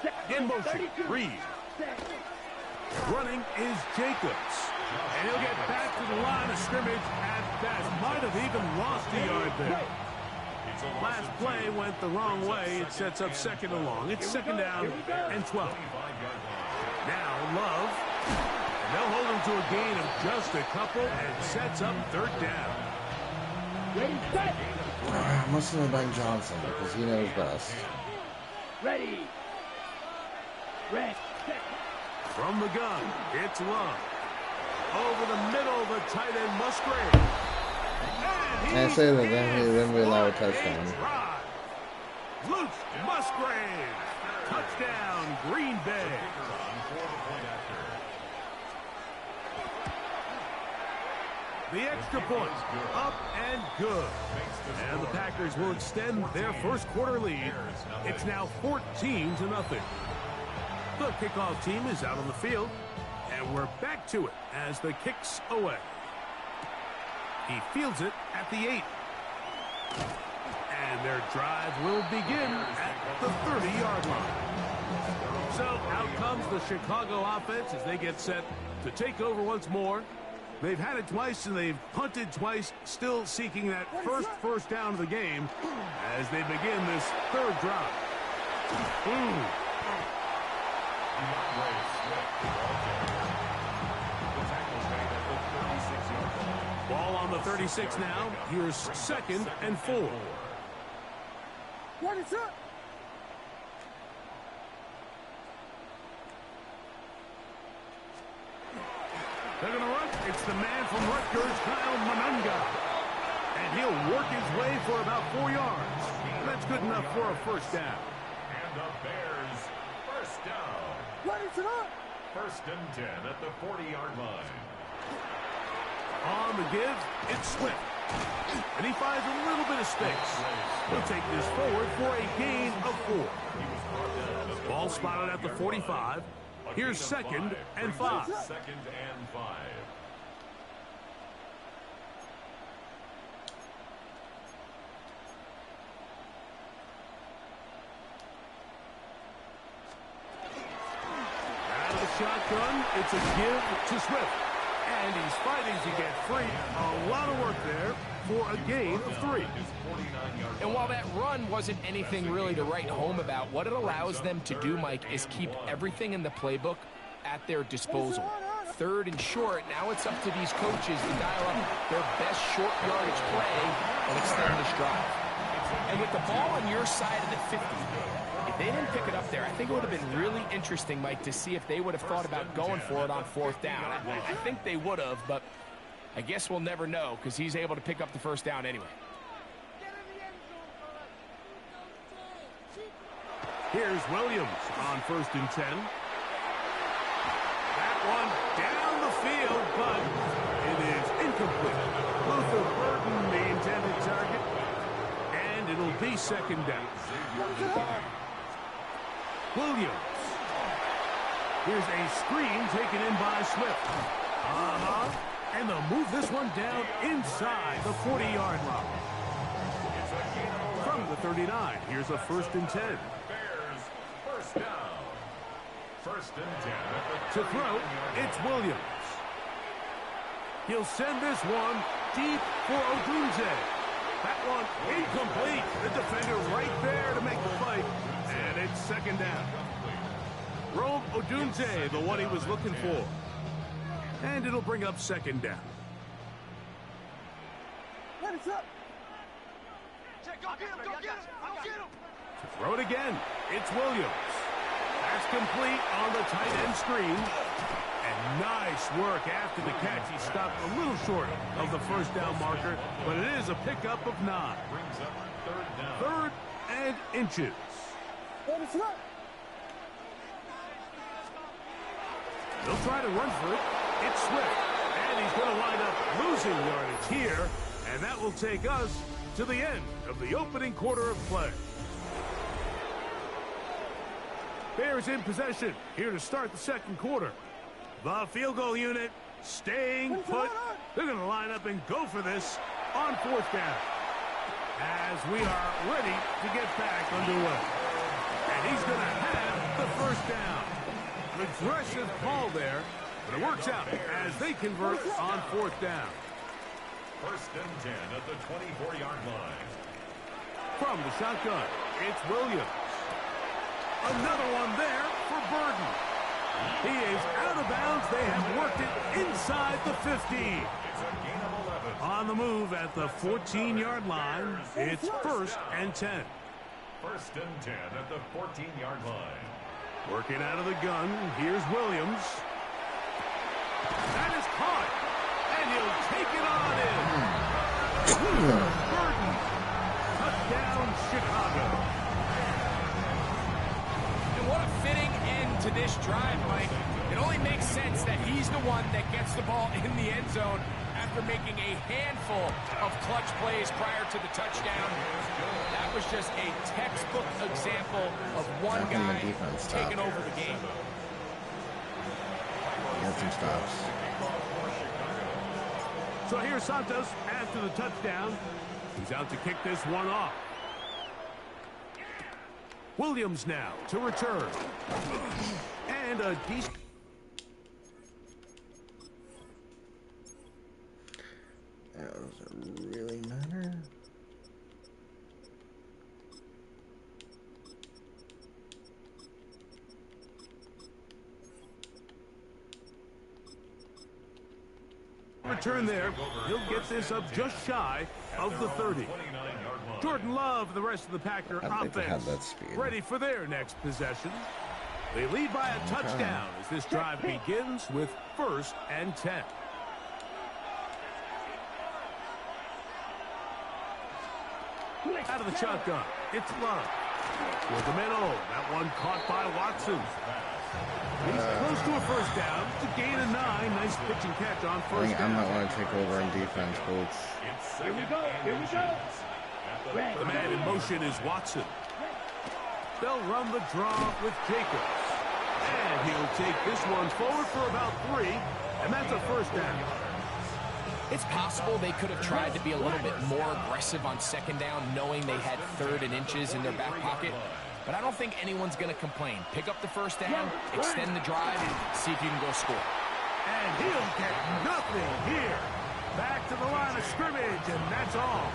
Set, In motion, 32. Reed. Set. Running is Jacobs. And he'll get back to the line of scrimmage at best. Might have even lost a yard there. Last play went the wrong way. It sets up 2nd and long. It's 2nd down and 12. Now Love. And they'll hold him to a gain of just a couple and sets up 3rd down. Ready, set. Must have been Johnson because he knows best. Ready. Red, set. From the gun, it's Love. Over the middle, the tight end Musgrave. And I say that then we allow a touchdown. Luke Musgrave. Touchdown, Green Bay. The extra point, up and good. And the Packers will extend their 1st quarter lead. It's now 14-0. The kickoff team is out on the field, and we're back to it as the kick's away. He fields it at the 8. And their drive will begin at the 30-yard line. So out comes the Chicago offense as they get set to take over once more. They've had it twice and they've punted twice, still seeking that first down of the game as they begin this 3rd drive. Ball on the 36 now. Here's 2nd and 4. What is up? They're going to run. It's the man from Rutgers, Kyle Monunga. And he'll work his way for about 4 yards. That's good enough for a 1st down. And the Bears 1st down. What is it up? 1st and 10 at the 40-yard line. On the give, it's Swift. And he finds a little bit of space. He'll take this forward for a gain of 4. Ball spotted at the 45. Here's 2nd and 5. 2nd and 5. Out of the shotgun, it's a give to Swift. And he's fighting to get free. A lot of work there for a gain of 3. And while that run wasn't anything really to write home about, what it allows them to do, Mike, is keep everything in the playbook at their disposal. 3rd and short, now it's up to these coaches to dial up their best short yardage play and extend this drive. And with the ball on your side of the 50, if they didn't pick it up there, I think it would have been really interesting, Mike, to see if they would have thought about going for it on 4th down. I think they would have, but I guess we'll never know because he's able to pick up the 1st down anyway. Here's Williams on 1st and 10. That one down the field. field, but it is incomplete. Luther Burton, the intended target, and it'll be second down. Williams. Here's a screen taken in by Swift. And they'll move this one down inside the 40-yard line. From the 39, here's a 1st and 10. Bears, first down. 1st and 10 at the To throw, it's Williams. He'll send this one deep for Odunze. That one incomplete. The defender right there to make the fight. And it's second down. Rome Odunze, the one he was looking for. And it'll bring up second down. What is up? To throw it again, it's Williams. That's complete on the tight end screen. And nice work after the catch. He stopped a little short of the 1st down marker, but it is a pickup of 9. brings up 3rd down. 3rd and inches. What is up? They'll try to run for it. It's Swift. And he's going to wind up losing yardage here. And that will take us to the end of the opening quarter of play. Bears in possession here to start the 2nd quarter. The field goal unit staying put. They're going to line up and go for this on 4th down. As we are ready to get back underway. And he's going to have the 1st down. An aggressive call there, but it works out as they convert on 4th down. 1st and 10 at the 24-yard line. From the shotgun, it's Williams. Another one there for Burton. He is out of bounds. They have worked it inside the 15. It's a gain of 11. On the move at the 14-yard line, it's 1st and 10. 1st and 10 at the 14-yard line. Working out of the gun, here's Williams. That is caught, and he'll take it on in. Burton, touchdown Chicago. And what a fitting end to this drive, Mike. It only makes sense that he's the one that gets the ball in the end zone after making a handful of clutch plays prior to the touchdown. That was just a textbook example of one guy taking over the game. Get some stops. So here's Santos after the touchdown. He's out to kick this one off. Williams now to return. And a decent... Does it really matter? Return there. He'll get this up just shy of the 30. Jordan Love, the rest of the Packer offense, ready for their next possession. They lead by a touchdown as this drive begins with 1st and 10. Out of the shotgun, it's Love. With the middle, that one caught by Watson. He's close to a 1st down to gain a 9. Nice pitch and catch on 1st down. I'm not going to take over in defense, Colts. Here we go. Here we go. The man in motion is Watson. They'll run the draw with Jacobs. And he'll take this one forward for about 3. And that's a 1st down. It's possible they could have tried to be a little bit more aggressive on 2nd down, knowing they had 3rd and inches in their back pocket. But I don't think anyone's going to complain. Pick up the 1st down, extend the drive, and see if you can go score. And he'll get nothing here. Back to the line of scrimmage, and that's all.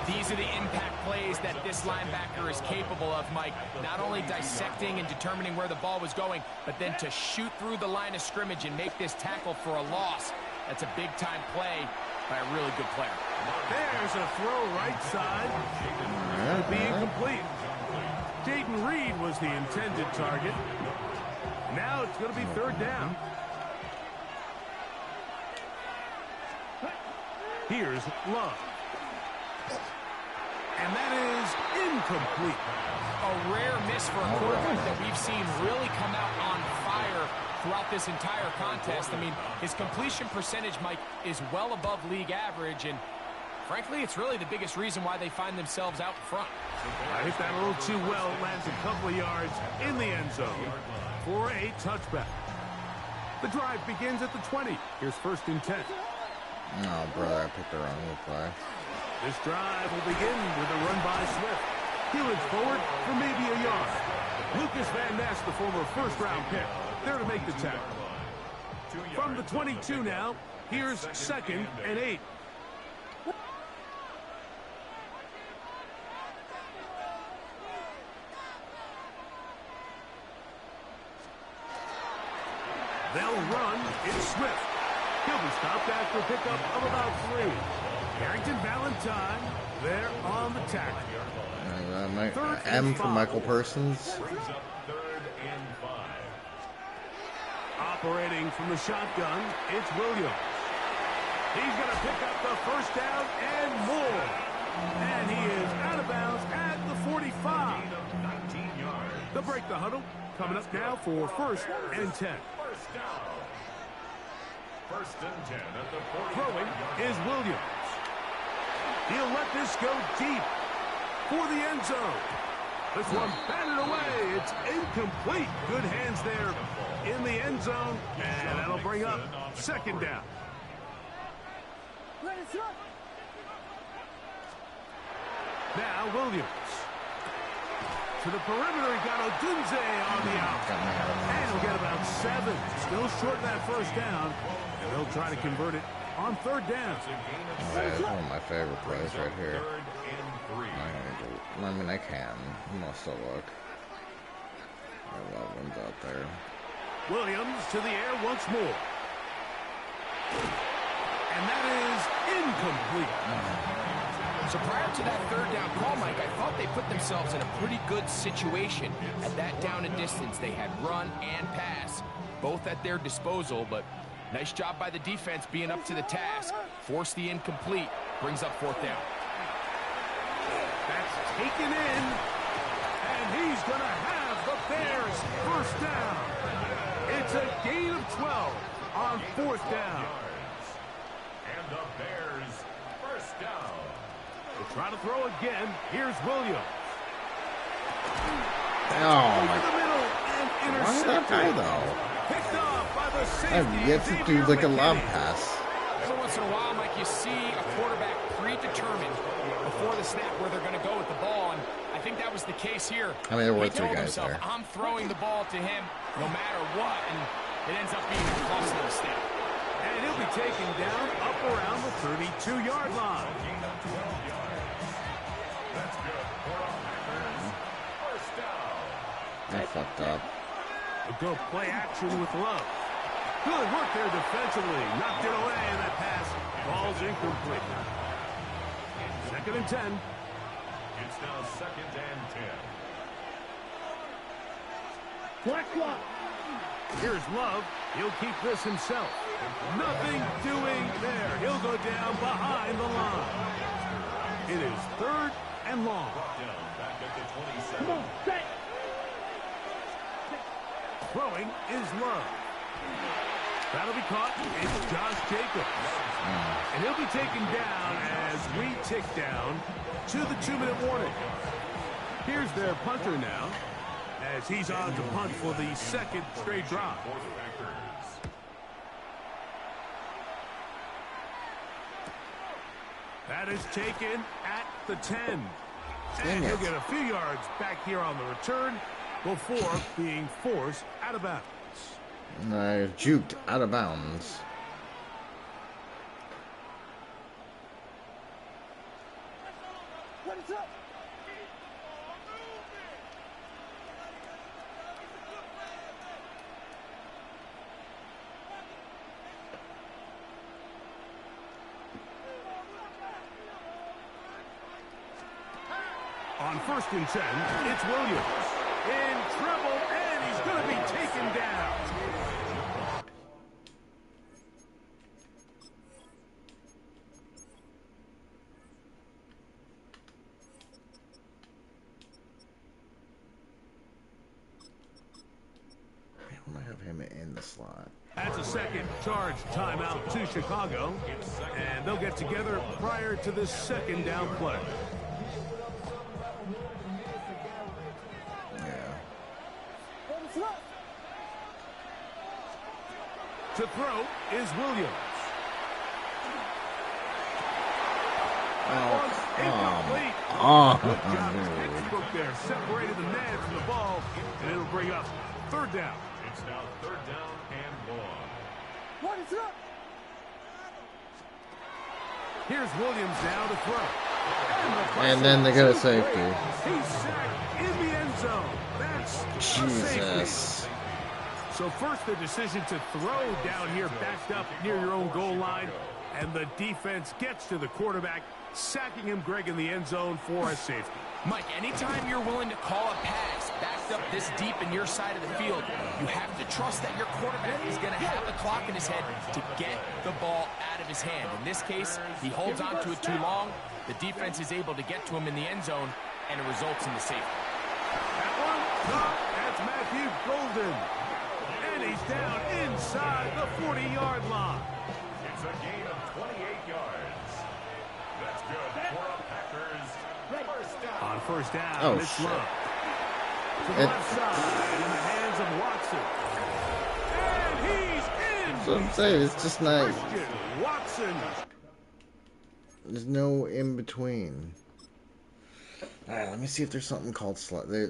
These are the impact plays that this linebacker is capable of, Mike. Not only dissecting and determining where the ball was going, but then to shoot through the line of scrimmage and make this tackle for a loss. That's a big-time play by a really good player. There's a throw right side. It'll be incomplete. Jaden Reed was the intended target. Now it's going to be 3rd down. Here's Love. And that is incomplete. A rare miss for a quarterback that we've seen really come out on fire throughout this entire contest. I mean, his completion percentage, Mike, is well above league average, and frankly, it's really the biggest reason why they find themselves out front. I hit that a little too well. Lands a couple of yards in the end zone for a touchback. The drive begins at the 20. Here's 1st and 10. Oh, brother, I picked the wrong play. This drive will begin with a run by Swift. He looks forward for maybe a yard. Lucas Van Ness, the former first-round pick, there to make the tackle. From the 22 now, here's 2nd and 8. They'll run. It's Swift. He'll be stopped after a pickup of about 3. Harrington Valentine there on the tackle. M for Michael Parsons. Operating from the shotgun, it's Williams. He's going to pick up the 1st down and more. And he is out of bounds at the 45. They'll break the huddle. Coming up now for 1st and 10. 1st and 10 at the 40. Throwing is Williams. He'll let this go deep for the end zone. This one batted away. It's incomplete. Good hands there in the end zone. And that'll bring up 2nd down. Now Williams. To the perimeter, he got Odunze on the out. And he'll get about 7. Still short of that 1st down. And they'll try to convert it on 3rd down. That's one of my favorite plays right here. I mean, I can. I'm gonna still look. I love ones out there. Williams to the air once more. And that is incomplete. So prior to that 3rd down call, Mike, I thought they put themselves in a pretty good situation at that down and distance. They had run and pass, both at their disposal, but nice job by the defense being up to the task. Force the incomplete, brings up 4th down. That's taken in, and he's going to have the Bears 1st down. It's a gain of 12 on 4th down. And the Bears 1st down. They'll try to throw again. Here's Williams. Oh, my the middle and Why did that guy, though? Picked off by the safety. I've yet to do like a lob pass. Every once in a while, Mike, you see a quarterback predetermined before the snap where they're going to go with the ball, and I think that was the case here. I mean, there were He 3 told guys himself, there. I'm throwing the ball to him no matter what, and it ends up being a costly snap. And he'll be taken down up around the 32-yard line. That's good for the Packers. 1st down. I fucked up. They'll go play action with Love. Good work there defensively. Knocked it away, and that pass falls incomplete. 2nd and 10. It's now 2nd and 10. Black block. Here's Love. He'll keep this himself. Nothing doing there. He'll go down behind the line. It is 3rd and long. Down back at the 27. Come on, set. Throwing is Love. That'll be caught. It's Josh Jacobs. And he'll be taken down as we tick down to the 2-minute warning. Here's their punter now, as he's on to punt for the 2nd straight drive. For the Packers. That is taken at the 10. Dang And he'll it. get a few yards back here on the return before being forced out of bounds. Juked out of bounds. What is up? On 1st and 10, it's Williams. In trouble, and he's going to be taken down. I'm gonna have him in the slot. That's a second charge timeout to Chicago, and they'll get together prior to this second down play. To throw is Williams. Incomplete. Good job as textbook there. Separated the man from the ball, and it'll bring up third down. It's now third down and long. What is up? Here's Williams now to throw. And then they got a safety. He's sacked in the end zone. That's Jesus. safety. So first the decision to throw down here backed up near your own goal line. And the defense gets to the quarterback, sacking him, Greg, in the end zone for a safety. Mike, anytime you're willing to call a pass backed up this deep in your side of the field, you have to trust that your quarterback is going to have the clock in his head to get the ball out of his hand. In this case, he holds on to it too long. The defense is able to get to him in the end zone, and it results in the safety. That one, that's Matthew Golden. And he's down inside the 40-yard line. It's a gain of 28 yards. That's good for a Packers first down. On first down, Oh, it's shit. Love. To the left side, in the hands of Watson. And he's in. That's what I'm saying. It's just not. Christian Watson. There's no in between. Alright, let me see if there's something called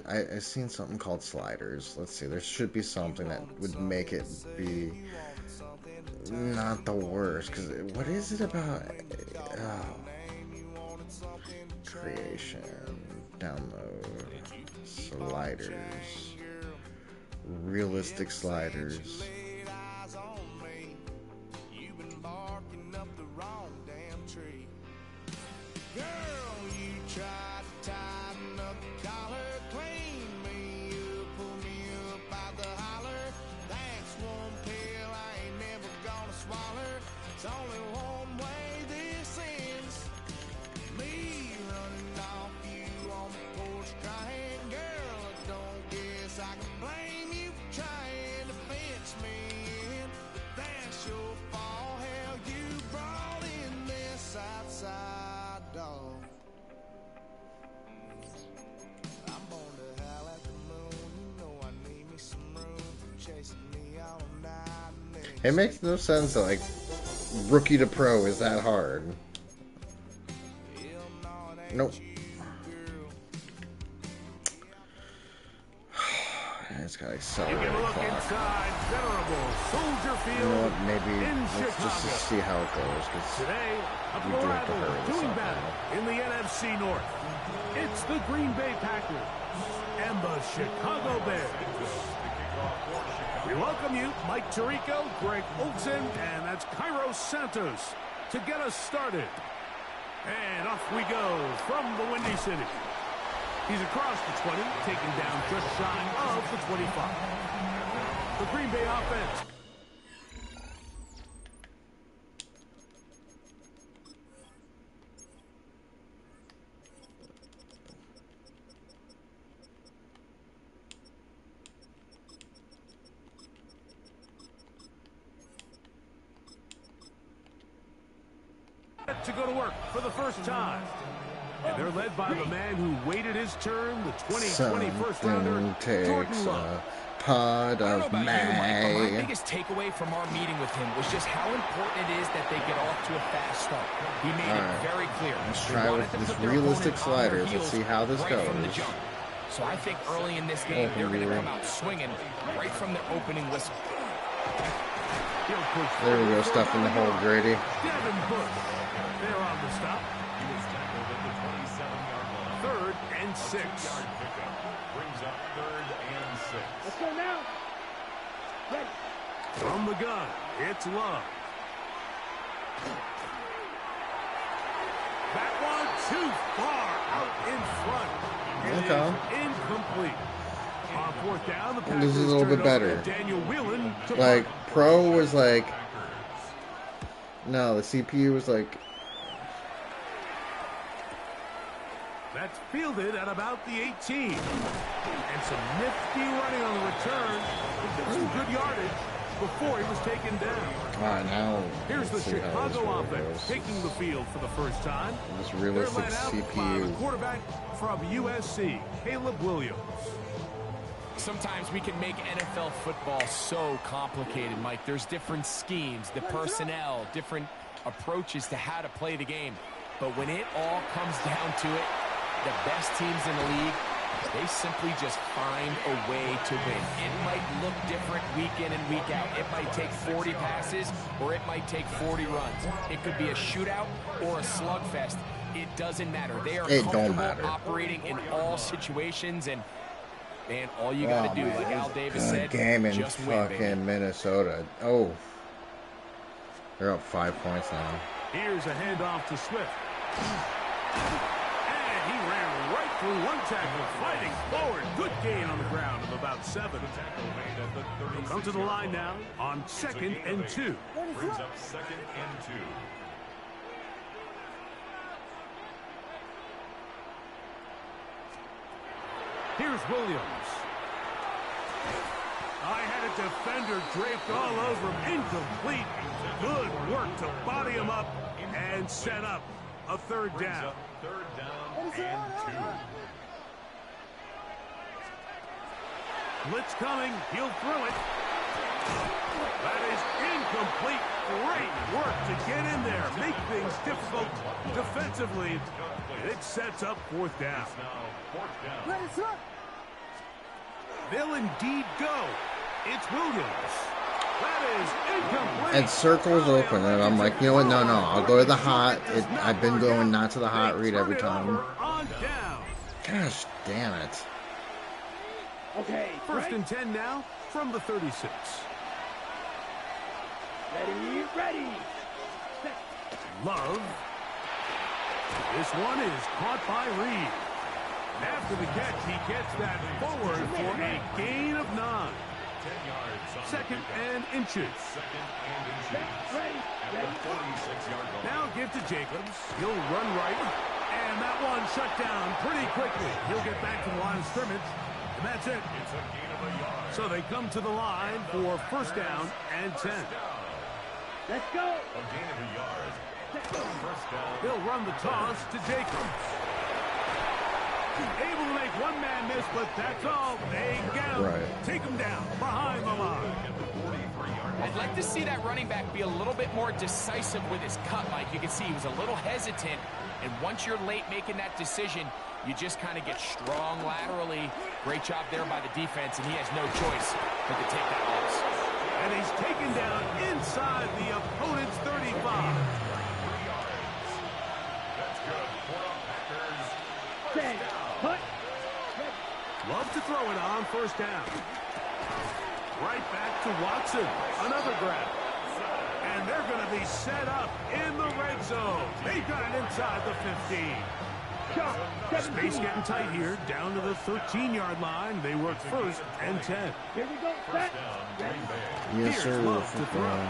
I've seen something called sliders. Let's see. There should be something that would make it be not the worst. Because what is it about? Oh. Creation. Download. Sliders. Realistic sliders. It makes no sense that, like, rookie to pro is that hard. Nope. It's got to accelerate the clock. You know what, maybe let's just see how it goes, because Today, we do have to hurry this doing up battle now. in the NFC North. It's the Green Bay Packers and the Chicago Bears. We welcome you, Mike Tirico, Greg Olson, and that's Cairo Santos to get us started. And off we go from the Windy City. He's across the 20, taken down just shy of the 25. The Green Bay offense. To go to work for the first time. And they're led by the man who waited his turn, the 2020 first rounder, Jordan Love. Pod of May. My biggest takeaway from our meeting with him was just how important it is that they get off to a fast start. He made it very clear. Let's try with this realistic sliders. Let's see how this goes. From the jump. So I think early in this game, they're going to come out swinging right from the opening whistle. There we go, stuff in the hole, Grady. Devin Bush. They're on the stop. He was tackled at the 27-yard line. 3rd and 6. Yard pickup brings up 3rd and 6. Let's go now. Ready. From the gun, it's Love. That one too far out in front. It is incomplete. On 4th down, the Packers This is a little bit better. Daniel Whelan to Like, punt. Pro was like... No, the CPU was like... That's fielded at about the 18. And some nifty running on the return. Some good yardage. before he was taken down. All right, now Here's the let's see how this Chicago really offense goes. taking the field for the first time. This They're realistic led out by the CPU. quarterback from USC, Caleb Williams. Sometimes we can make NFL football so complicated, Mike. There's different schemes, the personnel, different approaches to how to play the game. But when it all comes down to it, the best teams in the league, they simply just find a way to win. It might look different week in and week out. It might take 40 passes or it might take 40 runs. It could be a shootout or a slugfest. It doesn't matter. They are comfortable operating in all situations, and man, all you got to do, like Al Davis said, game in just win, baby. fucking Minnesota. Oh, they're up 5 points now. Here's a handoff to Swift. And he ran right through one tackle, fighting forward. Good gain on the ground of about 7. Come to the line now on 2nd and 2. Brings up 2nd and 2. Here's Williams. I had a defender draped all over him. Incomplete. Good work to body him up and set up a 3rd down. 3rd down and 2. Blitz coming. He'll throw it. That is incomplete. Great work to get in there. Make things difficult defensively. It sets up 4th down. Ready, sir. They'll indeed go. It's Williams. That is incomplete. And circles open, and I'm like, you know what? No, I'll go to the hot. I've been going not to the hot read every time. Gosh damn it. Okay. 1st and 10 now from the 36. Ready. Love. This one is caught by Reed. After the catch, he gets that forward for a gain of 9. 10 yards. 2nd and inches. Ready. At the 46-yard line. Now give to Jacobs. He'll run right. And that one shut down pretty quickly. He'll get back to the line of scrimmage. And that's it. It's a gain of a yard. So they come to the line for 1st down and 10. Let's go. A gain of a yard. 1st down. He'll run the toss to Jacobs. Able to make one man miss, but that's all. They get him. Right. Take him down behind the line. At the 43-yard line. I'd like to see that running back be a little bit more decisive with his cut, Mike. You can see he was a little hesitant, and once you're late making that decision, you just kind of get strong laterally. Great job there by the defense, and he has no choice but to take that loss. And he's taken down inside the opponent's 35. 3 yards. That's good for the Packers. Set. Put. Love to throw it on 1st down. Right back to Watson. Another grab. And they're going to be set up in the red zone. They've got it inside the 15. Space getting tight here. Down to the 13-yard line. They work 1st and 10. Here we go. Set. Yes, Here's sir. Love to throw.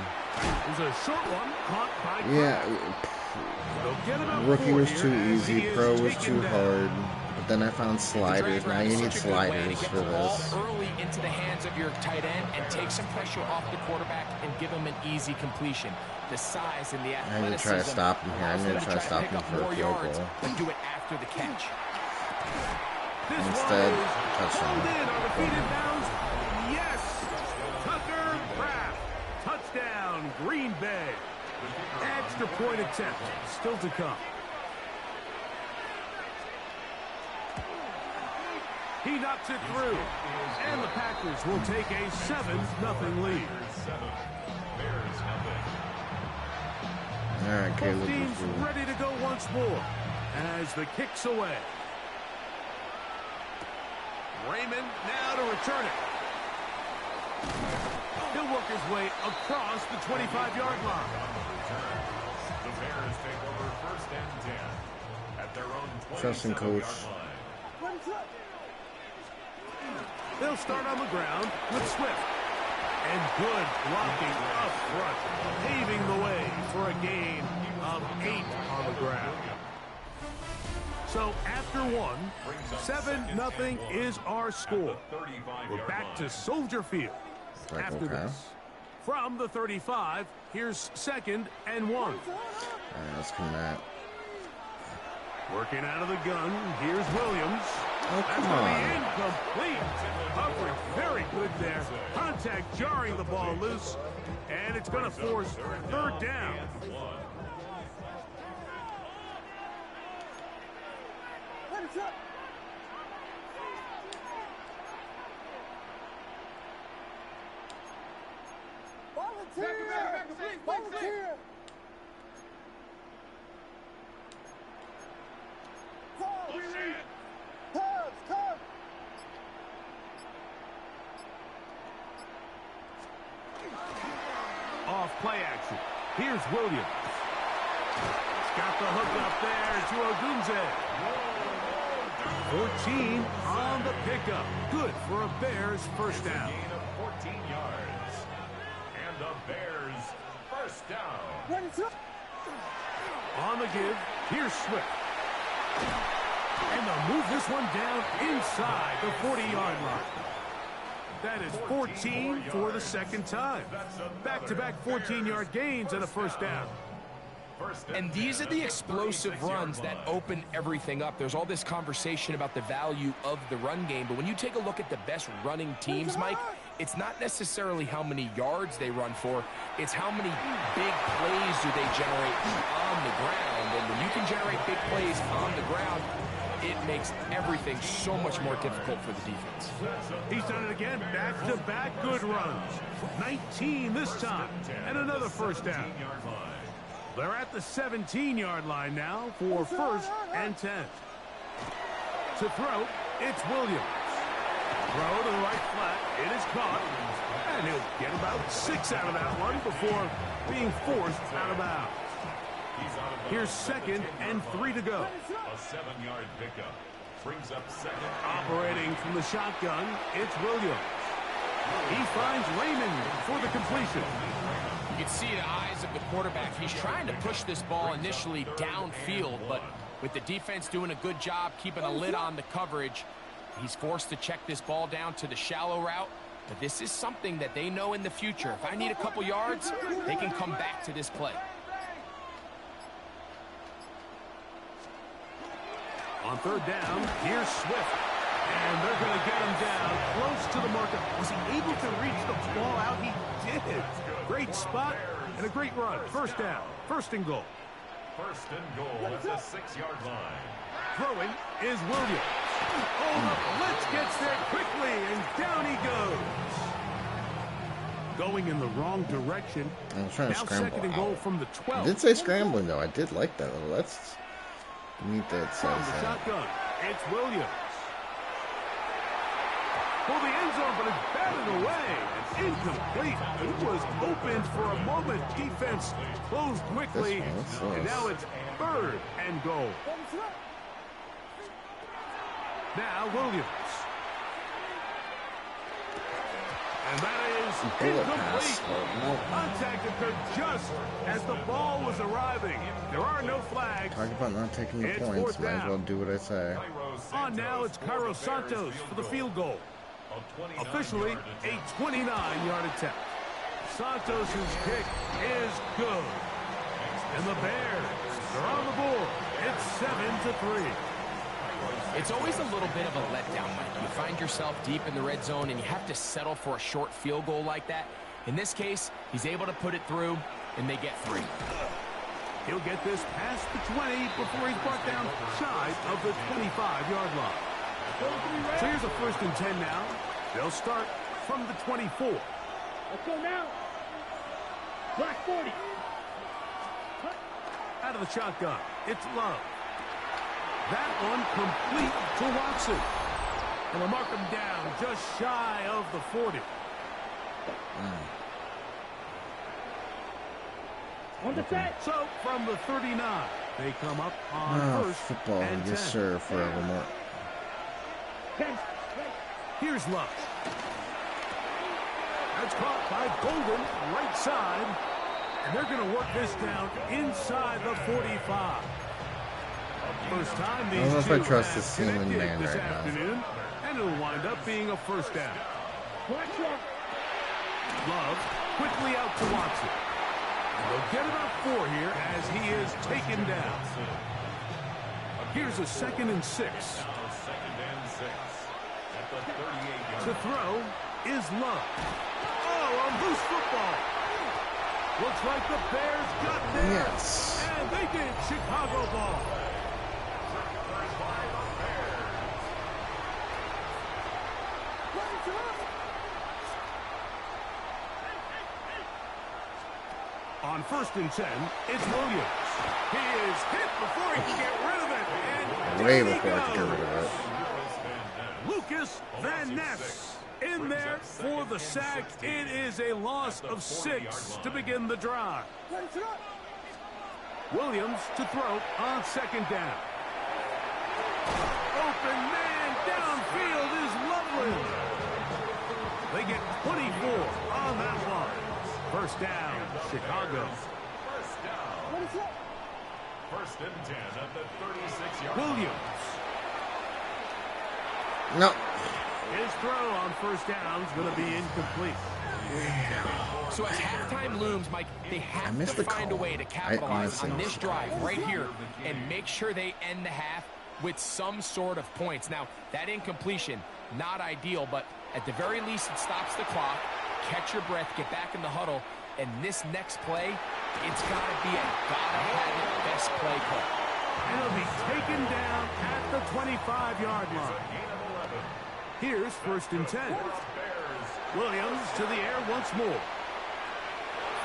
There's a short one caught by Yeah, They'll get about rookie 4 was here too as easy. he is Pro was taken too down. hard. But then I found sliders. Now you need sliders for this. Early into the hands of your tight end and take some pressure off the quarterback and give him an easy completion. The size and the athleticism. I need to try to stop him here. I need to try to stop him for a field goal. But do it after the catch. Instead, touchdown. In on defeated downs. Yes. Tucker Kraft. Touchdown, Green Bay. Extra point attempt still to come. He knocks it through. And the Packers will take a 7-0 lead. All right, Both Caleb. teams ready to go once more as the kick's away. Raymond now to return it. He'll work his way across the 25-yard line. The Bears take over 1st and 10 at their own 27-yard Trusting coach. line. They'll start on the ground with Swift. And good blocking up front, paving the way for a gain of 8 on the ground. So after one, 7-0 is our score. We're back to Soldier Field after this. From the 35, here's 2nd and 1. Let's connect. Working out of the gun, here's Williams. Oh, That's come going to on. be incomplete. Coverage very good there. Contact jarring the ball loose, and it's going to force 3rd down. Volunteer! Come! Off play action. Here's Williams. He's got the hook up there to Odunze. 14 on the pickup. Good for a Bears first down. Gain of 14 yards. And the Bears first down. On the give, here's Swift. And they'll move this one down inside the 40-yard line. That is 14 for the 2nd time. Back-to-back 14-yard gains and a first down. And these are the explosive runs that open everything up. There's all this conversation about the value of the run game, but when you take a look at the best running teams, Mike, it's not necessarily how many yards they run for, it's how many big plays do they generate on the ground. And when you can generate big plays on the ground, it makes everything so much more difficult for the defense. He's done it again, back-to-back good runs. 19 this time, and another first down. They're at the 17-yard line now for 1st and 10. To throw, it's Williams. Throw to the right flat. It is caught. And he'll get about 6 out of that one before being forced out of bounds. Here's 2nd and 3 to go. A 7-yard pickup. Brings up 2nd. Operating from the shotgun, it's Williams. He finds Raymond for the completion. You can see the eyes of the quarterback. He's trying to push this ball initially downfield, but with the defense doing a good job keeping a lid on the coverage, he's forced to check this ball down to the shallow route. But this is something that they know in the future. If I need a couple yards, they can come back to this play. On 3rd down, here's Swift. And they're going to get him down close to the marker. Was he able to reach the ball out? He did. Great spot and a great run. First down. 1st and goal. 1st and goal at the 6-yard line. Throwing is Williams. Oh, the blitz gets there quickly, and down he goes. Going in the wrong direction. I'm trying to Now scramble 2nd and goal from the I 12. did say scrambling, though. I did like that little. That's neat that it says From the that. shotgun, it's Williams. For the end zone, but it's batted away. It's incomplete. It was opened for a moment. Defense closed quickly. And now it's 3rd and goal. Now Williams. And that is incomplete. Contact occurred just as the ball was arriving. There are no flags. Talk about not taking the It's points. 4th Might as down. well do what I say. On now, it's Cairo Santos for the field goal. Officially a 29-yard attempt. Santos' kick is good. And the Bears are on the board. It's 7-3. It's always a little bit of a letdown, Mike. You find yourself deep in the red zone and you have to settle for a short field goal like that. In this case, he's able to put it through, and they get 3. He'll get this past the 20 before he's brought down shy of the 25-yard line. So here's a 1st and 10 now. They'll start from the 24. Let's go now. Black 40. Out of the shotgun, it's Love. That one complete to Watson. And they'll mark him down just shy of the 40. On the set. So from the 39, they come up on Oh, 1st football. and 10. Yes, sir. Forevermore. 10. Here's Love. That's caught by Golden, right side. And they're going to work this down inside the 45. First time these I don't know if I two trust have this ceiling connected man this right now. afternoon, and it'll wind up being a first down. Watch out. Love quickly out to Watson. And they'll get about 4 here as he is taken down. Here's a 2nd and 6. Now 2nd and 6 at the 38-yard To throw is Love. Oh, a loose football. Looks like the Bears got there. Yes. And they did. Chicago ball. On 1st and 10, it's Williams. He is hit before he can get rid of it. And Way down he before I could get goes. rid of it. Lucas Van Ness in there for the sack. It is a loss of 6 to begin the drive. Williams to throw on 2nd down. Open man downfield is Loveland. They get 24 on that one. 1st down, Chicago. 1st down. 1st and 10 at the 36-yard line. Williams. No. His throw on 1st down is going to be incomplete. So as halftime looms, Mike, they have missed to the find a call. way to I capitalize honestly on this missed drive right here and make sure they end the half with some sort of points. Now, that incompletion, not ideal, but at the very least, it stops the clock. Catch your breath, get back in the huddle, and this next play, it's got to be a gotta-have-it best play call. And it'll be taken down at the 25-yard line. Here's 1st and 10. Williams to the air once more.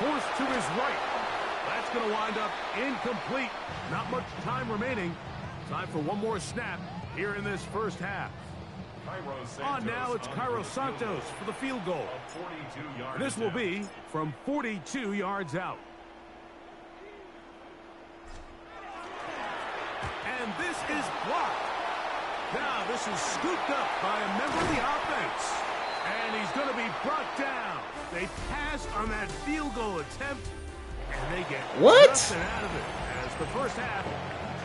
Forced to his right. That's going to wind up incomplete. Not much time remaining. Time for one more snap here in this 1st half. On now, it's Cairo Santos for the field goal. This will be from 42 yards out. And this is blocked. Now this is scooped up by a member of the offense. And he's going to be brought down. They pass on that field goal attempt, and they get nothing out of it as the 1st half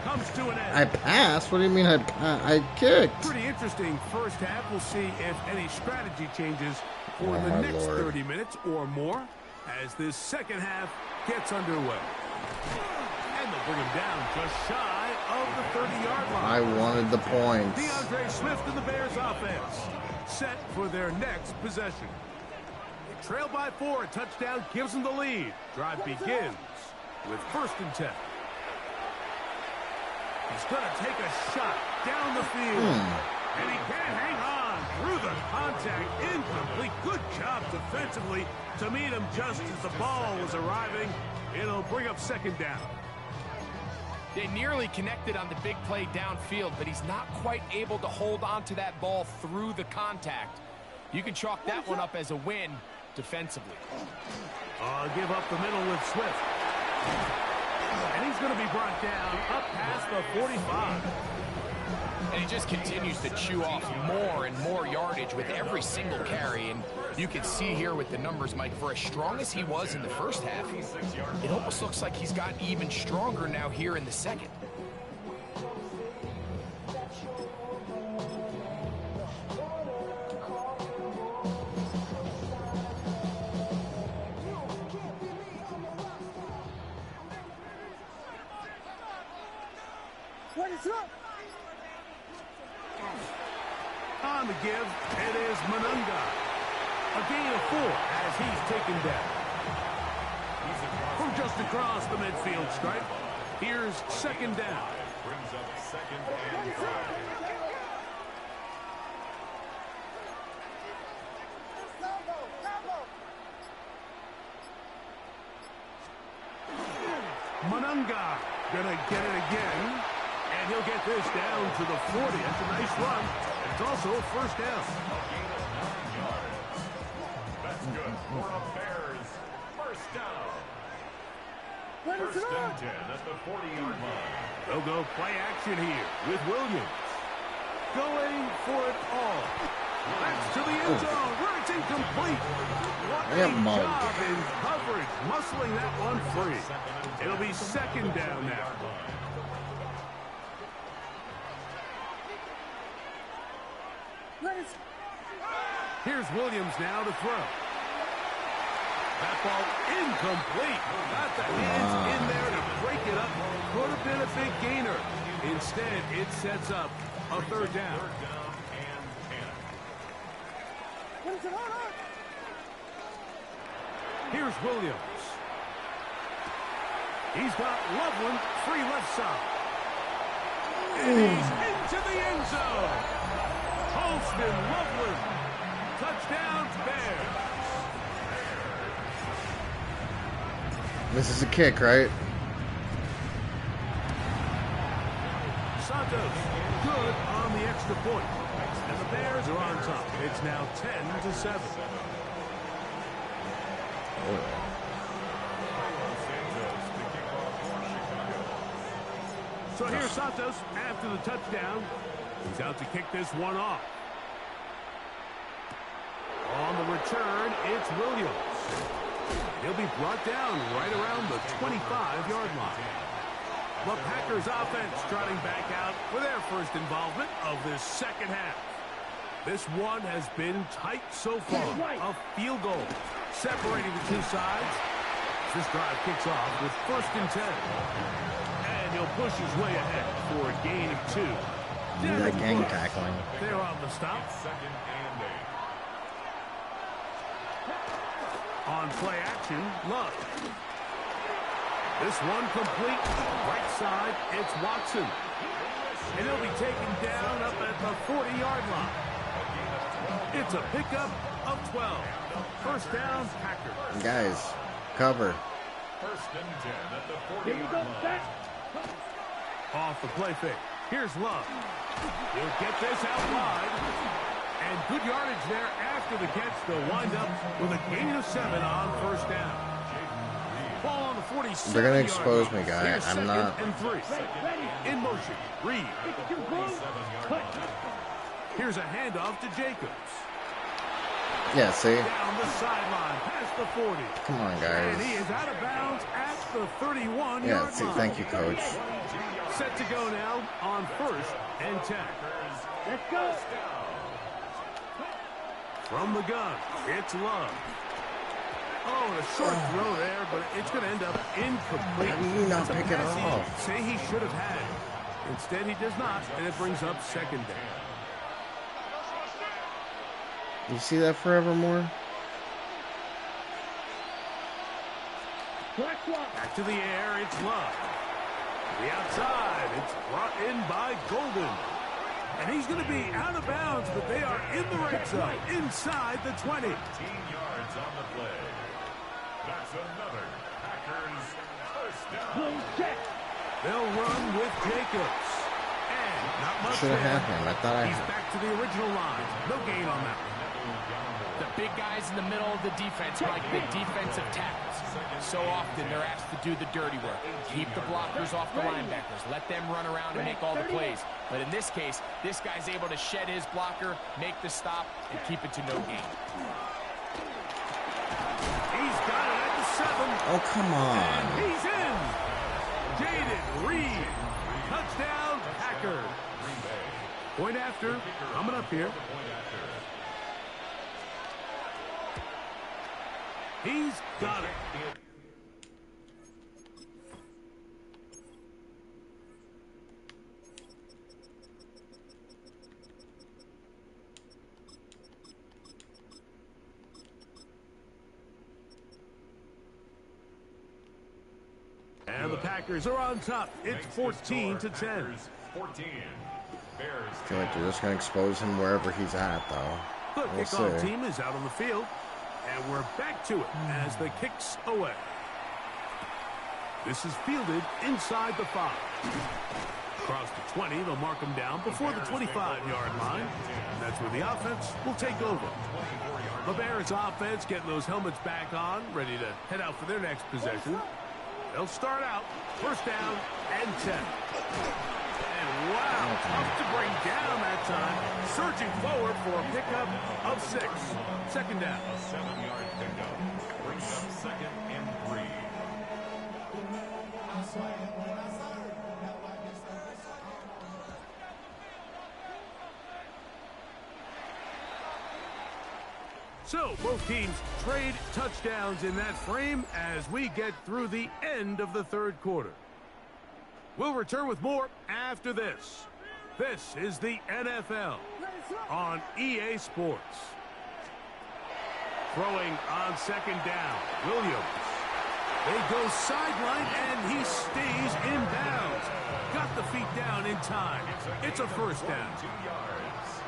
comes to an end. I passed? What do you mean I kicked? Pretty interesting 1st half. We'll see if any strategy changes for the my next Lord. 30 minutes or more as this 2nd half gets underway. And they'll bring him down just shy of the 30-yard line. I wanted the points. DeAndre Swift and the Bears offense set for their next possession. They trail by 4. A touchdown gives them the lead. Drive begins with 1st and 10. He's going to take a shot down the field. And he can't hang on through the contact. Incomplete. Good job defensively to meet him just as the ball was arriving. It'll bring up 2nd down. They nearly connected on the big play downfield, but he's not quite able to hold on to that ball through the contact. You can chalk that one up as a win defensively. Give up the middle with Swift. And he's going to be brought down up past the 45. And he just continues to chew off more and more yardage with every single carry. And you can see here with the numbers, Mike, for as strong as he was in the 1st half, it almost looks like he's gotten even stronger now here in the 2nd. What is up? On the give, it is Manunga. A gain of 4 as he's taken down. From just across the midfield stripe, here's 2nd down. Brings up 2nd and 5. Manunga gonna get it again. And he'll get this down to the 40. That's a nice run. And it's also a 1st down. A gain of 9 yards. That's good for a Bears 1st down. 1st and 10 at the 40-yard line. They'll go play action here with Williams. Going for it all. That's to the end zone where it's incomplete. What a job in coverage. Muscling that one free. It'll be 2nd down now. Here's Williams now to throw. That ball incomplete. Got the hands in there to break it up. Could have been a big gainer. Instead, it sets up a third down. Here's Williams. He's got Loveland free left side. And he's into the end zone. Holston Loveland. Touchdown, Bears. This is a kick, right? Santos, good on the extra point. And the Bears are on top. It's now 10-7. So here's Santos after the touchdown. He's out to kick this one off. On the return, it's Williams. He'll be brought down right around the 25-yard line. The Packers offense trotting back out for their first involvement of this second half. This one has been tight so far. A field goal separating the two sides. This drive kicks off with 1st and 10. And he'll push his way ahead for a gain of 2. That gang tackling. They're on the stop. On play action, Love. This one complete. Right side, it's Watson. And he'll be taken down up at the 40-yard line. It's a pickup of 12. First down, Packers. Guys, cover. 1st and 10 at the 40-yard line. Off the play fake. Here's Love. He'll get this out wide. And good yardage there after the catch. They'll wind up with a gain of 7 on 1st down. Ball on the 47. They're gonna expose me, guy. Here's I'm not. And 3. In motion. Reed. Here's a handoff to Jacobs. Yeah, see? Down the sideline, past the 40. Come on, And he guys. is out of bounds at the 31-yard Yeah, see, line. thank you, coach. Set to go now on 1st and 10. Let's go. From the gun, it's Love. Oh, and a short throw there, but it's going to end up incomplete. How do you not That's a pick it pass he off? say he should have had. Instead, he does not, and it brings up 2nd down. You see that forevermore? Back to the air, it's Love. To the outside, it's brought in by Golden. And he's going to be out of bounds, but they are in the red zone, inside the 20. 15 yards on the play. That's another Packers first down. They'll run with Jacobs. And not much Should have there. had him. I thought I He's had. back to the original line. No gain on that. The big guys in the middle of the defense, like the defensive tackles. So often they're asked to do the dirty work. Keep the blockers off the linebackers. Let them run around and make all the plays. But in this case, this guy's able to shed his blocker, make the stop, and keep it to no gain. He's got it at the 7. Oh, come on. He's in. Jaden Reed. Touchdown, Packers. Point after. Coming up here. He's got it. And the Packers are on top. It's 14-10. 14. Bears. I feel like they're just going to expose him wherever he's at, though. The We'll kickoff see. team is out on the field. And we're back to it as the kicks away. This is fielded inside the 5. Across the 20, they'll mark them down before the 25-yard line. And that's where the offense will take over. The Bears offense getting those helmets back on, ready to head out for their next possession. They'll start out, first down and 10. And wow, tough to bring down that time. Surging forward for a pickup of 6. Second down. A 7-yard pickup. Brings up 2nd and 3. So both teams trade touchdowns in that frame as we get through the end of the third quarter. We'll return with more after this. This is the NFL on EA Sports. Throwing on second down, Williams. They go sideline, and he stays in bounds. Got the feet down in time. It's a first down. 2 yards.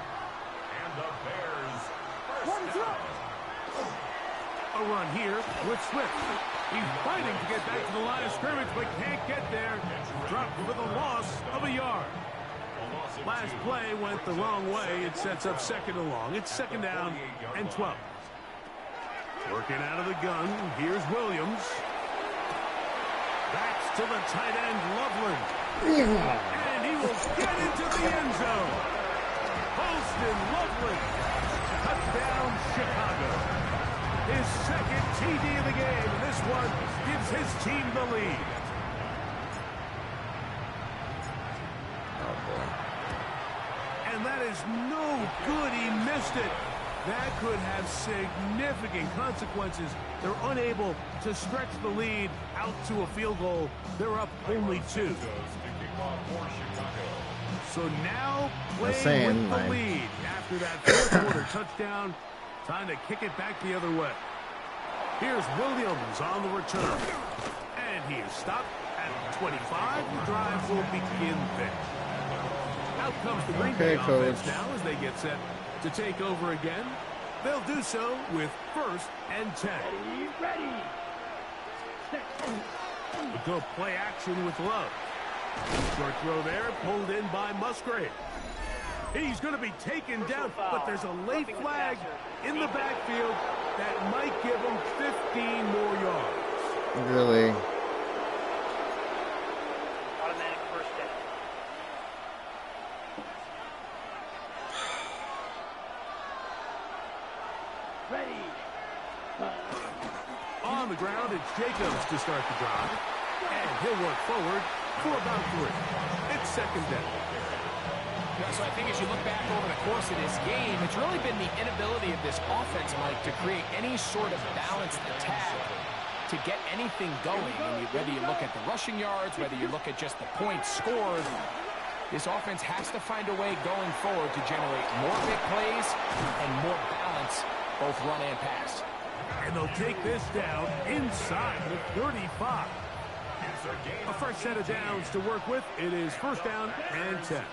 And the Bears first down. A run here with Swift. He's fighting to get back to the line of scrimmage, but can't get there. Dropped for the loss of a yard. Last play went the wrong way. It sets up second and long. It's second down and 12. Working out of the gun. Here's Williams. Backs to the tight end, Loveland. And he will get into the end zone. Poston Loveland. Touchdown, Chicago. His second TD of the game, and this one gives his team the lead. Oh, boy. And that is no good. He missed it. That could have significant consequences. They're unable to stretch the lead out to a field goal. They're up only 2. So now playing with the lead after that fourth quarter touchdown. Time to kick it back the other way. Here's Williams on the return. And he is stopped at 25. The drive will begin there. Out comes the Green Bay offense now as they get set to take over again. They'll do so with 1st and 10. Ready. We'll go play action with Love. Short throw there, pulled in by Musgrave. He's going to be taken down, but there's a late flag in the backfield that might give him 15 more yards. Really? Automatic first down. Ready. On the ground, it's Jacobs to start the drive. And he'll work forward for about 3. It's second down. So I think as you look back over the course of this game, it's really been the inability of this offense, Mike, to create any sort of balanced attack to get anything going. And whether you look at the rushing yards, whether you look at just the points scored, this offense has to find a way going forward to generate more big plays and more balance, both run and pass. And they'll take this down inside the 35. A fresh set of downs to work with. It is first down and 10.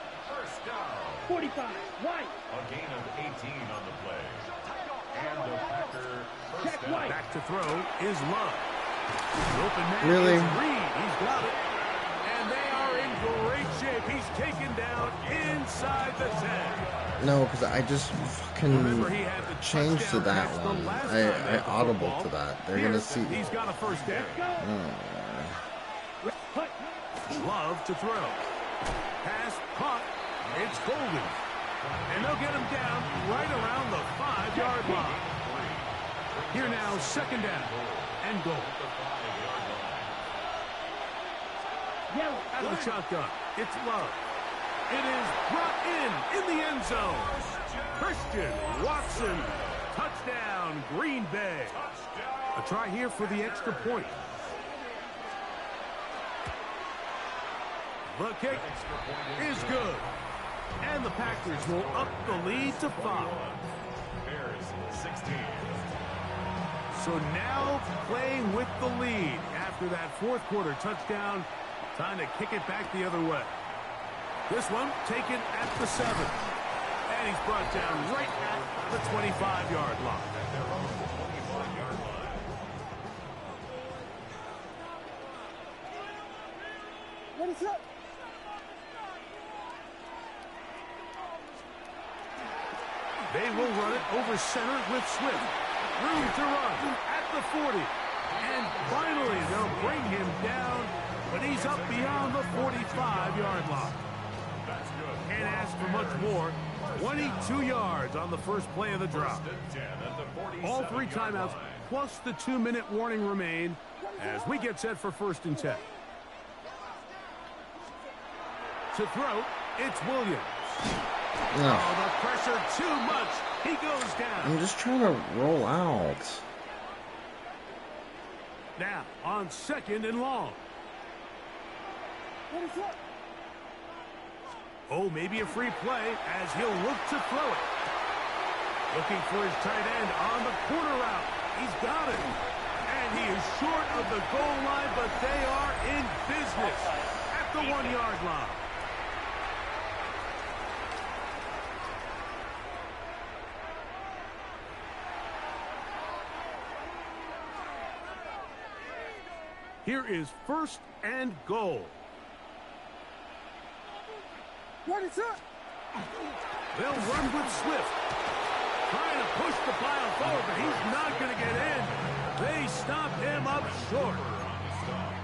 45, White. A gain of 18 on the play. And the Packer first down. Back to throw is Love. Open man Really? is Reed. He's got it. And they are in great shape. He's taken down inside the 10. No, because I just fucking changed to that one. I audible to that. They're going to see. He's got a first down. Love to throw. Pass, caught. It's Golden. And they'll get him down right around the 5-yard line. Here now, second down and goal. Out of the shotgun, it's Love. It is brought in the end zone. Christian Watson, touchdown, Green Bay. A try here for the extra point. The kick is good. And the Packers will up the lead to 5. Bears 16. So now playing with the lead after that fourth quarter touchdown. Time to kick it back the other way. This one taken at the 7. And he's brought down right at the 25-yard line. What is up? They will run it over center with Swift. Room to run at the 40. And finally, they'll bring him down, but he's up beyond the 45-yard line. Can't ask for much more. 22 yards on the first play of the drive. All 3 timeouts plus the 2-minute warning remain as we get set for first and 10. To throw, it's Williams. No. Oh, the pressure too much. He goes down. I'm just trying to roll out. Now, on 2nd and long. What is that? Oh, maybe a free play as he'll look to throw it. Looking for his tight end on the corner route. He's got it. And he is short of the goal line, but they are in business at the 1-yard line. Here is 1st and goal. What is that? They'll run with Swift. Trying to push the pile forward, but he's not going to get in. They stop him up short.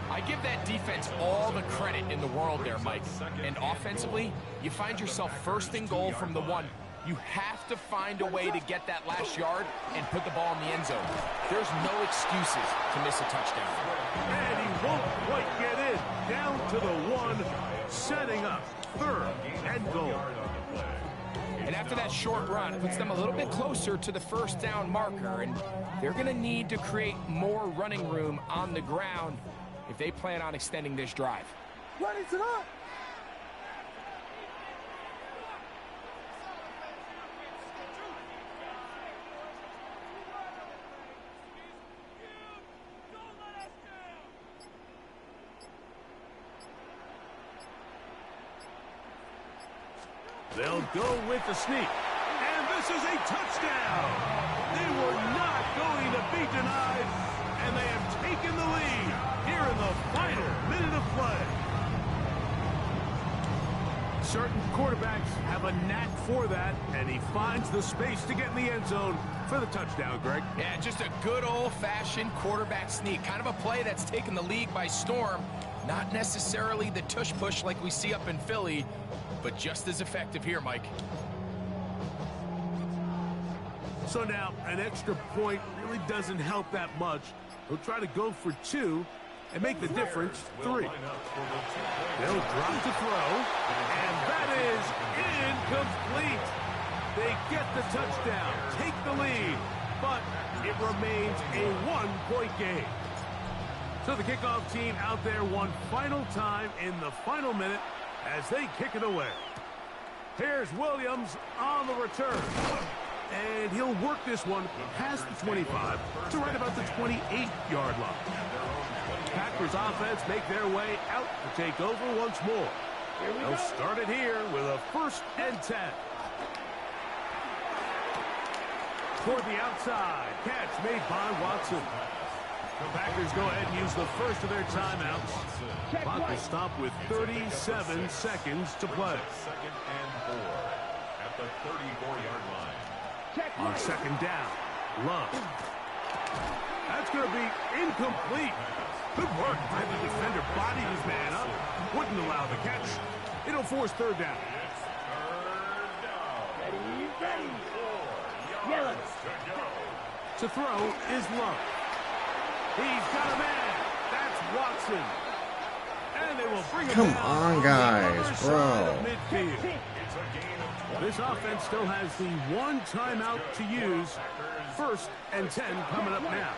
I give that defense all the credit in the world there, Mike. And offensively, you find yourself 1st and goal from the 1. You have to find a way to get that last yard and put the ball in the end zone. There's no excuses to miss a touchdown. And he won't quite get in. Down to the 1, setting up 3rd and goal. And after that short run, it puts them a little bit closer to the 1st down marker, and they're going to need to create more running room on the ground if they plan on extending this drive. What is it up? They'll go with the sneak. And this is a touchdown. They were not going to be denied, and they have taken the lead here in the final minute of play. Certain quarterbacks have a knack for that, and he finds the space to get in the end zone for the touchdown, Greg. Yeah, just a good old-fashioned quarterback sneak. Kind of a play that's taken the league by storm. Not necessarily the tush-push like we see up in Philly, but just as effective here, Mike. So now, an extra point really doesn't help that much. He'll try to go for 2 and make the difference 3. They'll drop to throw, and that is incomplete. They get the touchdown, take the lead, but it remains a 1-point game. So the kickoff team out there one final time in the final minute as they kick it away. Here's Williams on the return. And he'll work this one past the 25 to right about the 28-yard line. Packers offense make their way out to take over once more. They'll start it here with a 1st and 10. Toward the outside, catch made by Watson. The Packers go ahead and use the first of their timeouts. Clock will stop with 37 seconds to play. 2nd and 4 at the 34-yard line. On 2nd down, Love. That's going to be incomplete. Good work by the defender. Bodied his man up. Wouldn't allow the catch. It'll force 3rd down. Ready. Yellow. To throw is Love. He's got a man. That's Watson. And they will bring him Come down on, the guys, other bro. side of midfield. This offense still has the 1 timeout to use. 1st and 10 coming up now.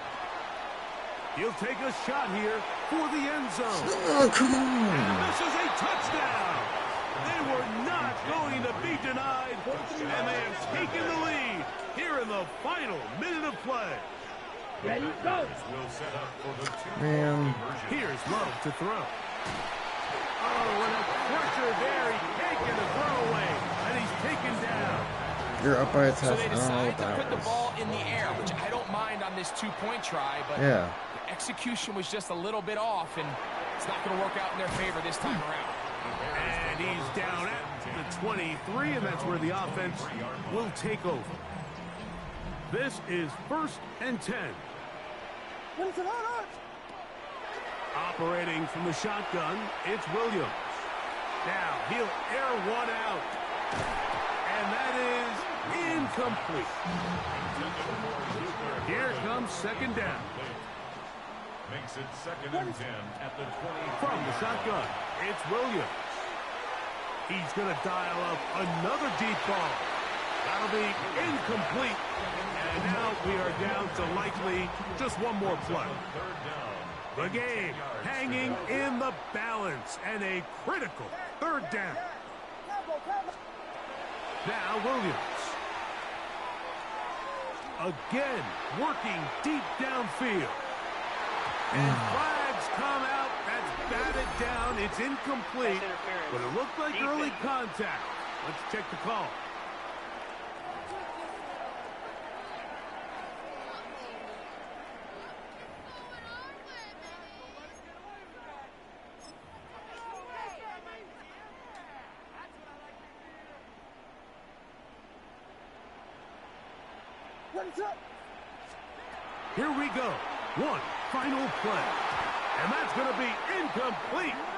He'll take a shot here for the end zone. Oh, come on. And this is a touchdown. They were not going to be denied, and they have taken the lead here in the final minute of play. Ready, go. Man. Here's Love to throw. Oh, and a pressure there. He can't get a throw away, and he's taken down. You're up by a So touch. they I don't know decide what to that put the was. ball in the air, which I don't mind on this 2-point try, but Yeah. the execution was just a little bit off, and it's not going to work out in their favor this time around. And he's down at the 23, and that's where the offense will take over. This is 1st and 10. What is it on? Operating from the shotgun, it's Williams. Now, he'll air one out. And that is incomplete. Here comes 2nd down. Makes it 2nd and 10 at the 20. From the shotgun, it's Williams. He's going to dial up another deep ball. That'll be incomplete. And now we are down to likely just one more play. The game hanging in the balance and a critical third down. Now Williams. Again, working deep downfield. And flags come out. That's batted down. It's incomplete. But it looked like early contact. Let's check the call. Here we go. One final play. And that's going to be incomplete.